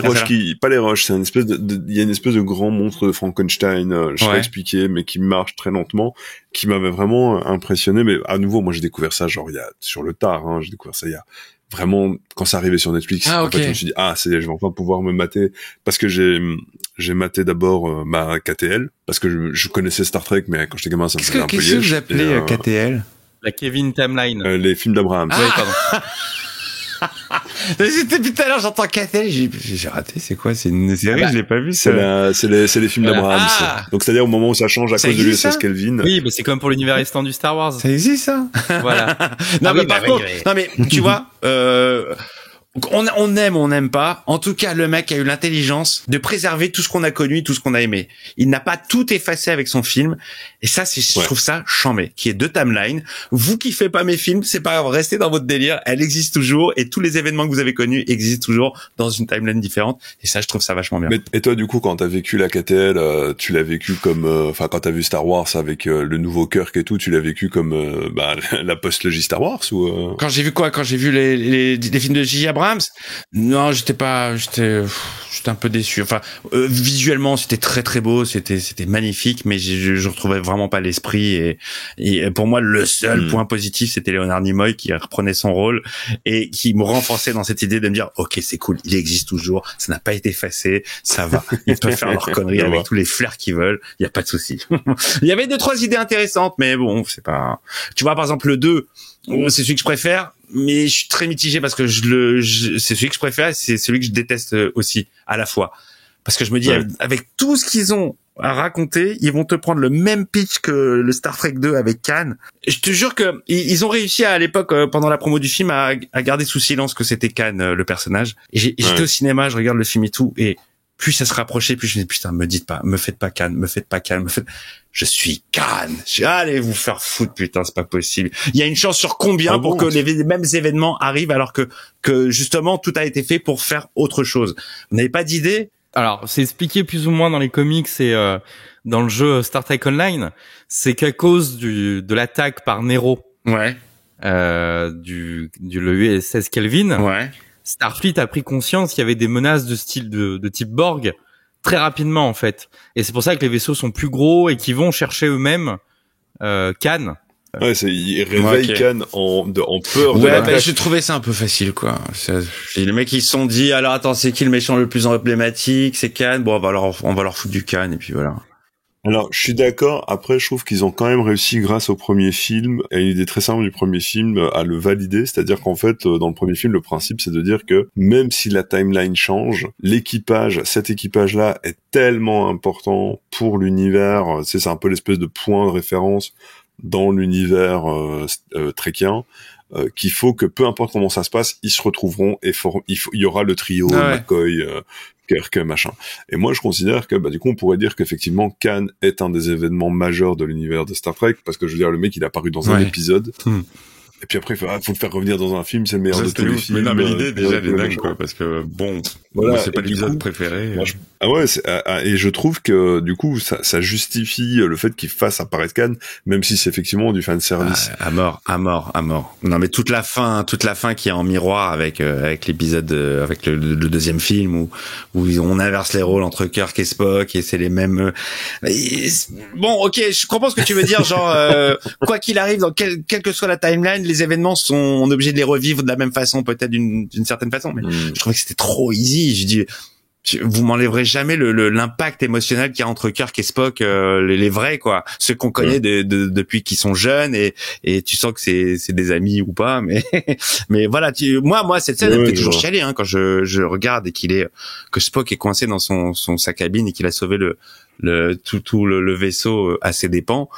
roches. C'est une espèce il y a une espèce de grand monstre de Frankenstein. Je sais pas expliquer, mais qui marche très lentement, qui m'avait vraiment impressionné. Mais à nouveau, moi j'ai découvert ça genre il y a sur le tard. J'ai découvert ça il y a vraiment quand ça arrivait sur Netflix. En fait, je me suis dit je vais enfin pouvoir me mater parce que j'ai maté d'abord ma KTL parce que je connaissais Star Trek, mais quand j'étais gamin ça me faisait un peu liège. Qu'est-ce que vous appelez KTL? La Kevin Timeline. Les films d'Abraham. Oui, pardon. Depuis tout à l'heure, j'entends KTL, j'ai raté, c'est quoi? C'est une série, je l'ai pas vu, ça. C'est les films d'Abraham, ça. Donc, c'est-à-dire au moment où ça change à cause de l'USS Kelvin. Oui, mais c'est comme pour l'univers étendu Star Wars. Ça existe, ça? Voilà. Non, mais par contre, non, mais, tu vois, on aime, on n'aime pas. En tout cas, le mec a eu l'intelligence de préserver tout ce qu'on a connu, tout ce qu'on a aimé. Il n'a pas tout effacé avec son film. Et ça, je trouve ça chambé. Qui est 2 timelines. Vous qui faites pas mes films, c'est pas grave, restez dans votre délire. Elle existe toujours. Et tous les événements que vous avez connus existent toujours dans une timeline différente. Et ça, je trouve ça vachement bien. Et toi, du coup, quand t'as vécu la KTL, tu l'as vécu comme, quand t'as vu Star Wars avec le nouveau Kirk et tout, tu l'as vécu comme, la post-logie Star Wars ou Quand j'ai vu quoi? Quand j'ai vu les films de J.J. Abrams? Non, j'étais un peu déçu. Enfin, visuellement, c'était très très beau, c'était magnifique, mais je retrouvais vraiment pas l'esprit et pour moi, le seul point positif, c'était Leonard Nimoy qui reprenait son rôle et qui me renforçait dans cette idée de me dire, ok, c'est cool, il existe toujours, ça n'a pas été effacé, ça va, ils peuvent faire leurs conneries avec tous les flairs qu'ils veulent, il y a pas de souci. Il y avait 2-3 idées intéressantes, mais bon, c'est pas. Tu vois, par exemple, le 2, c'est celui que je préfère, mais je suis très mitigé parce que c'est celui que je préfère et c'est celui que je déteste aussi à la fois. Parce que je me dis, avec tout ce qu'ils ont à raconter, ils vont te prendre le même pitch que le Star Trek 2 avec Khan. Je te jure que ils ont réussi à l'époque, pendant la promo du film, à garder sous silence que c'était Khan, le personnage. Et j'étais au cinéma, je regarde le film et tout, et plus ça se rapprochait, plus je me dis, putain, me faites pas Khan, je suis Khan. Allez vous faire foutre, putain, c'est pas possible. Il y a une chance sur combien pour que les mêmes événements arrivent alors que justement tout a été fait pour faire autre chose. Vous n'avez pas d'idée? Alors, c'est expliqué plus ou moins dans les comics et dans le jeu Star Trek Online. C'est qu'à cause de l'attaque par Nero. Ouais. Du le USS Kelvin. Ouais. Starfleet a pris conscience qu'il y avait des menaces de style de type Borg très rapidement en fait. Et c'est pour ça que les vaisseaux sont plus gros et qu'ils vont chercher eux-mêmes Khan. Ouais, ils réveillent Khan en peur de l'attaque. J'ai trouvé ça un peu facile, quoi. Les mecs, ils se sont dit, alors attends, c'est qui le méchant le plus emblématique? C'est Khan. Bon, on va leur foutre du Khan et puis voilà. Alors, je suis d'accord. Après, je trouve qu'ils ont quand même réussi, grâce au premier film, et une idée très simple du premier film, à le valider. C'est-à-dire qu'en fait, dans le premier film, le principe, c'est de dire que même si la timeline change, cet équipage-là est tellement important pour l'univers. C'est un peu l'espèce de point de référence dans l'univers trekien, qu'il faut que peu importe comment ça se passe, ils se retrouveront et il y aura le trio McCoy, Kirk, machin. Et moi, je considère que, du coup, on pourrait dire qu'effectivement, Khan est un des événements majeurs de l'univers de Star Trek, parce que je veux dire, le mec, il est apparu dans un épisode. Et puis après, il faut le faire revenir dans un film, c'est le meilleur de tous les films. Mais non, mais l'idée, déjà, elle est dingue, quoi, parce que, bon. Voilà, c'est pas et du l'épisode coup, préféré. moi, ah ouais, et je trouve que du coup ça justifie le fait qu'il fasse apparaître Khan, même si c'est effectivement du fan service. À mort. Non, mais toute la fin qui est en miroir avec l'épisode, avec le deuxième film où on inverse les rôles entre Kirk et Spock et c'est les mêmes. Bon, ok, je comprends ce que tu veux dire, genre quoi qu'il arrive, dans quelle que soit la timeline, les événements on est obligé de les revivre de la même façon, peut-être d'une certaine façon, mais je trouvais que c'était trop easy. Je dis, vous m'enlèverez jamais l'impact émotionnel qu'il y a entre Kirk et Spock, les vrais, quoi, ceux qu'on connaît depuis qu'ils sont jeunes et tu sens que c'est des amis ou pas, mais voilà, moi cette scène elle me fait toujours chialer quand je regarde et que Spock est coincé dans sa cabine et qu'il a sauvé le vaisseau à ses dépens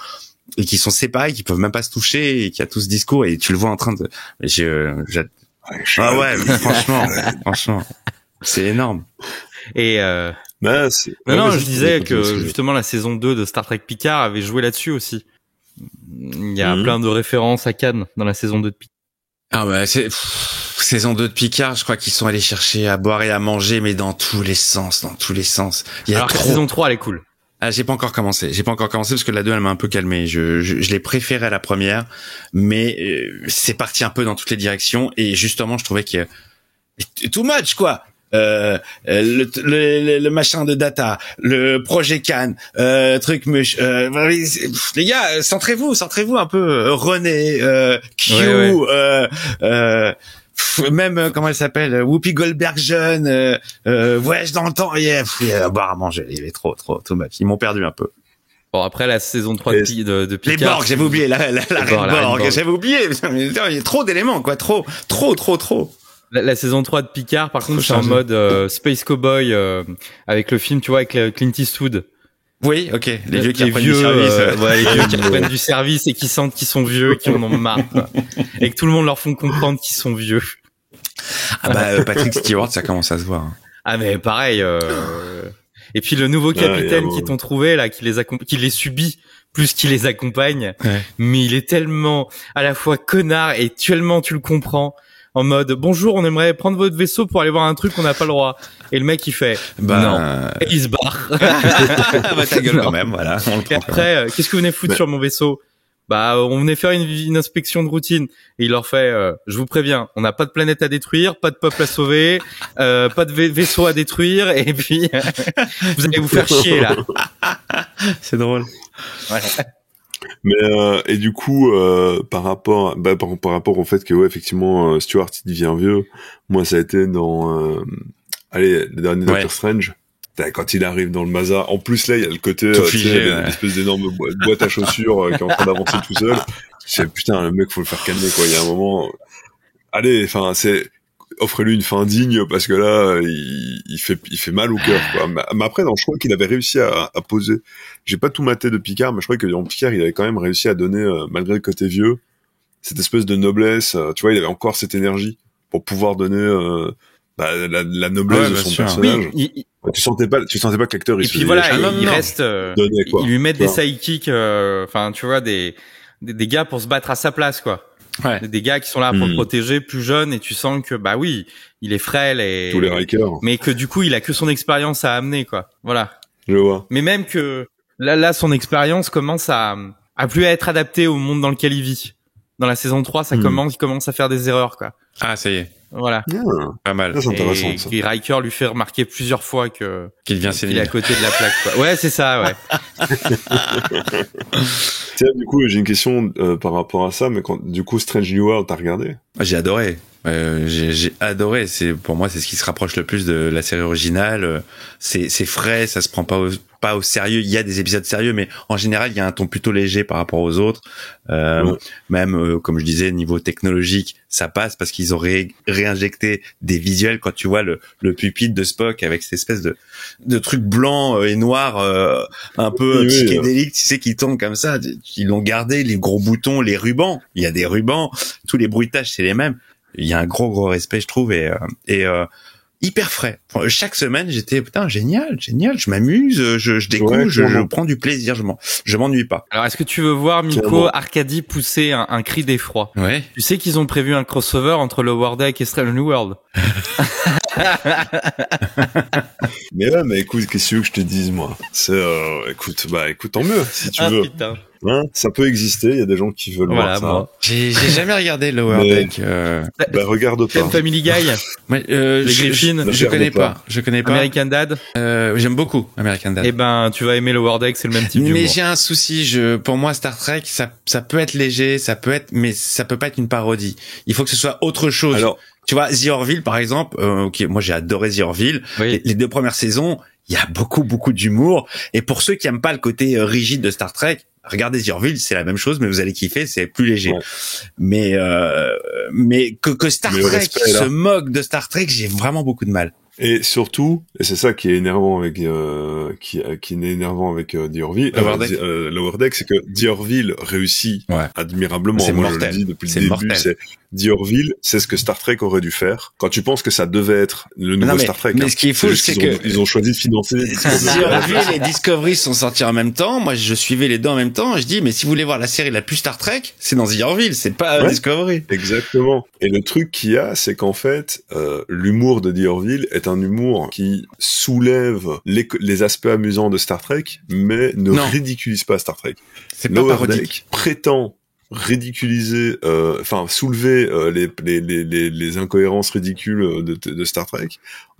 et qu'ils sont séparés, qu'ils peuvent même pas se toucher et qu'il y a tout ce discours et tu le vois en train de franchement c'est énorme. Et Non, je disais que justement la saison 2 de Star Trek Picard avait joué là-dessus aussi. Il y a plein de références à Khan dans la saison 2 de Picard. Ah bah saison 2 de Picard, je crois qu'ils sont allés chercher à boire et à manger, mais dans tous les sens. Alors que la saison 3 elle est cool. Ah, j'ai pas encore commencé parce que la 2 elle m'a un peu calmé. Je l'ai préférée à la première, mais c'est parti un peu dans toutes les directions et justement je trouvais que too much quoi. Le machin de Data, le projet Khan, truc mush. Les gars, centrez-vous un peu. René, Q, même comment elle s'appelle, Whoopi Goldberg jeune. Voyage dans le temps. Boire à manger. Il est trop too much. Ils m'ont perdu un peu. Bon, après la saison 3 de Picard. Les Borg, j'avais oublié la Borg, j'avais oublié. Il y a trop d'éléments, quoi. Trop. La saison 3 de Picard, par contre, c'est en mode Space Cowboy avec le film, tu vois, avec Clint Eastwood. Oui, ok. Les vieux qui apprennent du service. Les vieux qui apprennent du service et qui sentent qu'ils sont vieux, qui en ont marre, quoi. Et que tout le monde leur font comprendre qu'ils sont vieux. Ah bah Patrick Stewart, ça commence à se voir. Ah mais pareil. Et puis le nouveau capitaine qui t'ont trouvé là, qui les subit plus qu'il les accompagne. Ouais. Mais il est tellement à la fois connard et tellement tu le comprends. En mode bonjour, on aimerait prendre votre vaisseau pour aller voir un truc qu'on n'a pas le droit. Et le mec il fait non, et il se barre. Bah ta gueule quand même, voilà. Et après, qu'est-ce que vous venez foutre sur mon vaisseau? Bah on venait faire une inspection de routine. Et il leur fait je vous préviens, on n'a pas de planète à détruire, pas de peuple à sauver, pas de vaisseau à détruire, et puis vous allez vous faire chier là. C'est drôle. Ouais. Mais et du coup par rapport au fait que effectivement Stewart il devient vieux, moi ça a été dans le dernier Doctor Strange, quand il arrive dans le Mazar. En plus là il y a le côté une espèce d'énorme boîte à chaussures qui est en train d'avancer tout seul. C'est putain, le mec faut le faire calmer quoi. Il y a un moment, offrez-lui une fin digne parce que là il fait mal au cœur quoi. Mais après je crois qu'il avait réussi à poser, j'ai pas tout maté de Picard, mais je crois que dans Picard il avait quand même réussi à donner malgré le côté vieux cette espèce de noblesse, tu vois, il avait encore cette énergie pour pouvoir donner la noblesse de son personnage. Oui, tu sentais pas que l'acteur il reste donné, quoi. Ils lui mettent des sidekicks, tu vois, des gars pour se battre à sa place quoi. Ouais. Des gars qui sont là pour le protéger, plus jeunes, et tu sens que il est frêle et tous les Rikers, mais que du coup il a que son expérience à amener quoi. Voilà. Je vois. Mais même que là son expérience commence à plus à être adaptée au monde dans lequel il vit. Dans la saison 3, il commence à faire des erreurs quoi. Ah ça y est. Voilà. Pas mal. C'est intéressant, ça. Et Riker lui fait remarquer plusieurs fois qu'il vient qu'il est à côté de la plaque quoi. Ouais, c'est ça, ouais. Tiens, du coup, j'ai une question par rapport à ça, mais du coup Strange New World, t'as regardé? J'ai adoré. J'ai adoré. Pour moi, c'est ce qui se rapproche le plus de la série originale. C'est frais, ça se prend pas au sérieux. Il y a des épisodes sérieux, mais en général, il y a un ton plutôt léger par rapport aux autres. Même, comme je disais, niveau technologique, ça passe parce qu'ils ont réinjecté des visuels. Quand tu vois le pupitre de Spock avec cette espèce de truc blanc et noir, un peu psychédélique, tu sais, qui tombe comme ça. Ils l'ont gardé, les gros boutons, les rubans. Il y a des rubans. Tous les bruitages, c'est les mêmes. Il y a un gros respect, je trouve, et hyper frais. Chaque semaine, j'étais génial, je m'amuse, je découvre, je prends du plaisir, je m'ennuie pas. Alors, est-ce que tu veux voir Miko Arcadie pousser un cri d'effroi? Ouais. Tu sais qu'ils ont prévu un crossover entre Lower Deck et Strange New World. Mais ouais, mais écoute, qu'est-ce que tu veux que je te dise, moi? C'est, écoute, tant mieux, si tu veux. Putain. Hein, ça peut exister, il y a des gens qui veulent voir ça. Moi. J'ai jamais regardé Lower Deck. Regarde pas. Family Guy. Les Griffins. Je connais pas. American Dad. J'aime beaucoup American Dad. Eh ben, tu vas aimer Lower Deck, c'est le même type d'humour. Mais j'ai un souci, pour moi, Star Trek, ça peut être léger, mais ça peut pas être une parodie. Il faut que ce soit autre chose. Alors, tu vois, The Orville, par exemple, moi j'ai adoré The Orville. Oui. Les 2 premières saisons, il y a beaucoup d'humour. Et pour ceux qui aiment pas le côté rigide de Star Trek, regardez The Orville, c'est la même chose, mais vous allez kiffer, c'est plus léger. Ouais. Mais que Star Trek se moque de Star Trek, j'ai vraiment beaucoup de mal. Et surtout, et c'est ça qui est énervant avec qui est énervant avec The Orville, Lower Deck, c'est que The Orville réussit admirablement. C'est moi mortel. je le dis depuis le début, c'est The Orville, c'est ce que Star Trek aurait dû faire. Quand tu penses que ça devait être le nouveau Star Trek, mais ce qui est fou, c'est que ils ont choisi de financer. The Orville et Discovery sont sortis en même temps. Moi, je suivais les deux en même temps. Et je dis, mais si vous voulez voir la série la plus Star Trek, c'est dans The Orville, c'est pas Discovery. Exactement. Et le truc qu'il y a, c'est qu'en fait, l'humour de The Orville est un humour qui soulève les aspects amusants de Star Trek, mais ne ridiculise pas Star Trek. C'est pas parodique. Prétend ridiculiser, soulever les incohérences ridicules de Star Trek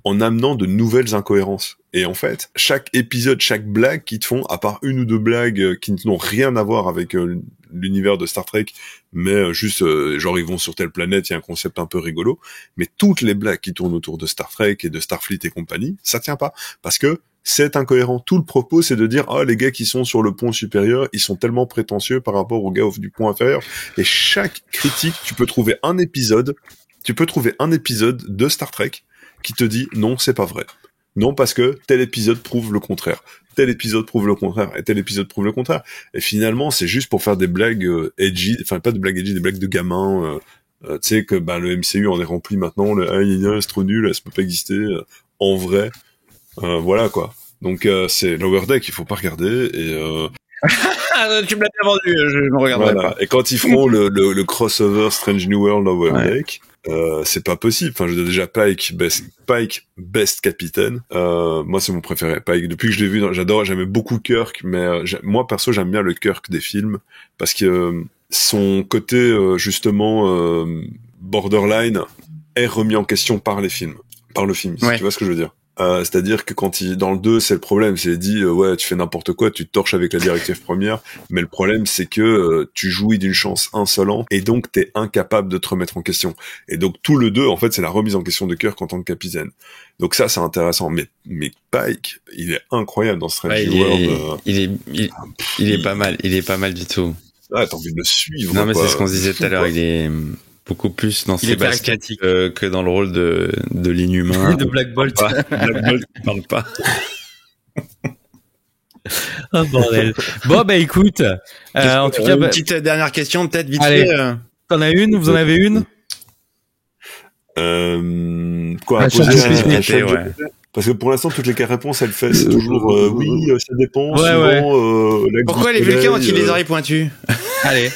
en amenant de nouvelles incohérences. Et en fait, chaque épisode, chaque blague qu'ils te font, à part une ou deux blagues qui n'ont rien à voir avec l'univers de Star Trek, mais juste genre ils vont sur telle planète, il y a un concept un peu rigolo, mais toutes les blagues qui tournent autour de Star Trek et de Starfleet et compagnie, ça tient pas, parce que c'est incohérent. Tout le propos, c'est de dire, les gars qui sont sur le pont supérieur, ils sont tellement prétentieux par rapport aux gars du pont inférieur. Et chaque critique, tu peux trouver un épisode de Star Trek qui te dit, non, c'est pas vrai. Non, parce que tel épisode prouve le contraire. Tel épisode prouve le contraire. Et tel épisode prouve le contraire. Et finalement, c'est juste pour faire des blagues edgy, enfin, pas de blagues edgy, des blagues de gamins, tu sais, que, le MCU en est rempli maintenant, c'est trop nul, ça peut pas exister, en vrai. Voilà quoi. Donc c'est Lower Deck, il faut pas regarder et tu me l'as bien vendu, je ne regarderai pas. Et quand ils feront le crossover Strange New World Lower Deck, c'est pas possible. Enfin, je dis déjà Pike best capitaine. Moi c'est mon préféré. Pike, depuis que je l'ai vu, j'aimais beaucoup Kirk, mais moi perso j'aime bien le Kirk des films parce que son côté justement borderline est remis en question par le film. Tu vois ce que je veux dire? C'est-à-dire que quand dans le 2, c'est le problème, c'est dit tu fais n'importe quoi, tu te torches avec la directive première, mais le problème c'est que tu jouis d'une chance insolente et donc t'es incapable de te remettre en question. Et donc tout le 2 en fait, c'est la remise en question de Kirk en tant que capitaine. Donc ça c'est intéressant, mais Pike, il est incroyable dans Strange New World. Il est pas mal du tout. Ah, t'as envie de le suivre. Non mais c'est ce qu'on se disait tout à l'heure, il est beaucoup plus dans ses baskets que dans le rôle de l'inhumain. De Black Bolt. Black Bolt ne parle pas. Oh bordel. Bon écoute, en tout cas... Une petite dernière question peut-être vite fait. T'en as une? Vous en avez une? Quoi? Parce que pour l'instant, toutes les réponses, elle fait, c'est toujours oui, ça dépend. Souvent, pourquoi les Vulcains ont-ils les oreilles pointues? Allez.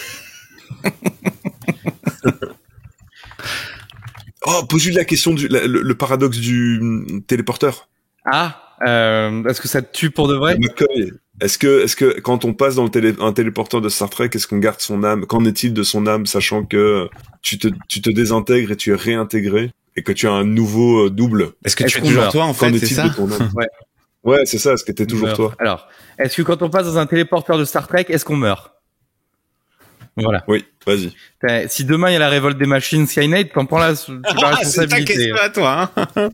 Pose-lui la question le paradoxe du téléporteur. Est-ce que ça te tue pour de vrai? McCoy, est-ce que quand on passe dans un téléporteur de Star Trek, est-ce qu'on garde son âme? Qu'en est-il de son âme, sachant que tu te désintègres et tu es réintégré et que tu as un nouveau double? Est-ce que tu es toujours toi en fait? C'est ça? De ton âme? Ouais, c'est ça. Est-ce que t'es toujours toi? Alors, est-ce que quand on passe dans un téléporteur de Star Trek, est-ce qu'on meurt? Voilà. Oui, vas-y. Si demain il y a la révolte des machines Skynet, t'en prends la responsabilité. C'est ta question à toi, hein.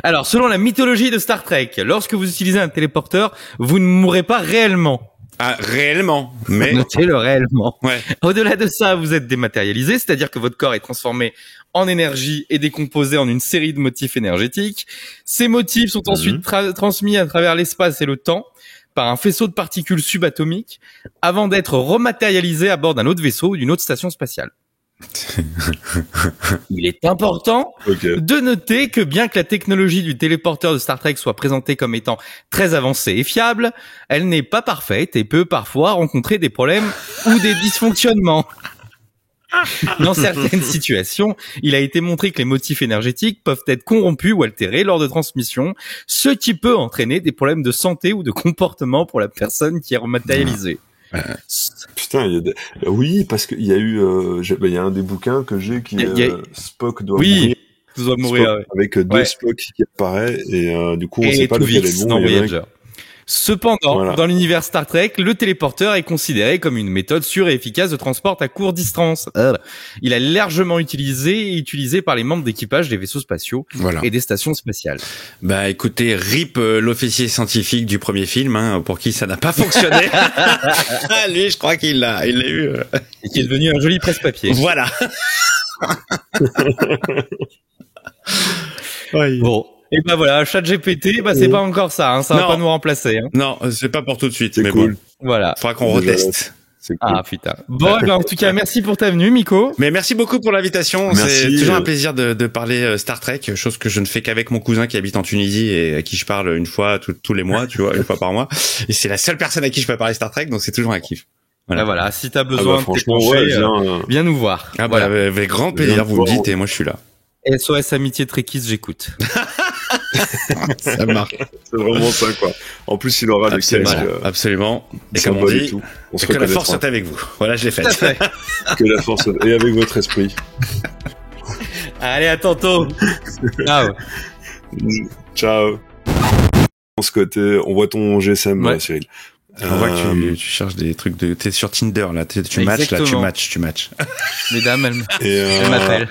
Alors, selon la mythologie de Star Trek, lorsque vous utilisez un téléporteur, vous ne mourrez pas réellement. Réellement, mais... Notez-le réellement. Ouais. Au-delà de ça, vous êtes dématérialisé, c'est-à-dire que votre corps est transformé en énergie et décomposé en une série de motifs énergétiques. Ces motifs sont ensuite transmis à travers l'espace et le temps par un faisceau de particules subatomiques avant d'être rematérialisés à bord d'un autre vaisseau ou d'une autre station spatiale. Il est important de noter que bien que la technologie du téléporteur de Star Trek soit présentée comme étant très avancée et fiable, elle n'est pas parfaite et peut parfois rencontrer des problèmes ou des dysfonctionnements. Dans certaines situations, il a été montré que les motifs énergétiques peuvent être corrompus ou altérés lors de transmission, ce qui peut entraîner des problèmes de santé ou de comportement pour la personne qui est rematérialisée. Putain, oui, parce qu'il y a eu, il y a un des bouquins que j'ai qui Spock doit mourir. Doit mourir Spock, avec deux Spock qui apparaît et du coup on sait pas lequel est bon. Cependant, dans l'univers Star Trek, le téléporteur est considéré comme une méthode sûre et efficace de transport à courte distance. Il est largement utilisé par les membres d'équipage des vaisseaux spatiaux et des stations spatiales. Bah écoutez, RIP l'officier scientifique du premier film, hein, pour qui ça n'a pas fonctionné. Lui, je crois qu'il l'a eu. Et qui est devenu un joli presse-papier. Voilà. Bon. Et ben voilà, ChatGPT, c'est pas encore ça, hein, ça va pas nous remplacer. Hein. Non, c'est pas pour tout de suite, c'est mais cool. Bon. Voilà. Faudra qu'on reteste. C'est cool. Ah putain. Bon, en tout cas, merci pour ta venue, Miko. Mais merci beaucoup pour l'invitation. C'est toujours un plaisir de parler Star Trek, chose que je ne fais qu'avec mon cousin qui habite en Tunisie et à qui je parle une fois tous les mois, tu vois, une fois par mois. Et c'est la seule personne à qui je peux parler Star Trek, donc c'est toujours un kiff. Voilà, si t'as besoin de t'épancher, viens nous voir. Avec grand plaisir, vous me dites et moi je suis là. SOS Amitié Trekkies, j'écoute. Ça marche. C'est vraiment ça, quoi. En plus, il aura des casques. Absolument. Et comme on dit, que la force soit avec vous. Voilà, je l'ai faite. Que la force et avec votre esprit. Allez, à tantôt. Ciao. Ciao. On voit ton GSM, Cyril. On voit que tu cherches des trucs t'es sur Tinder, là. Tu matches, là, tu matches. Mesdames, elles m'appellent.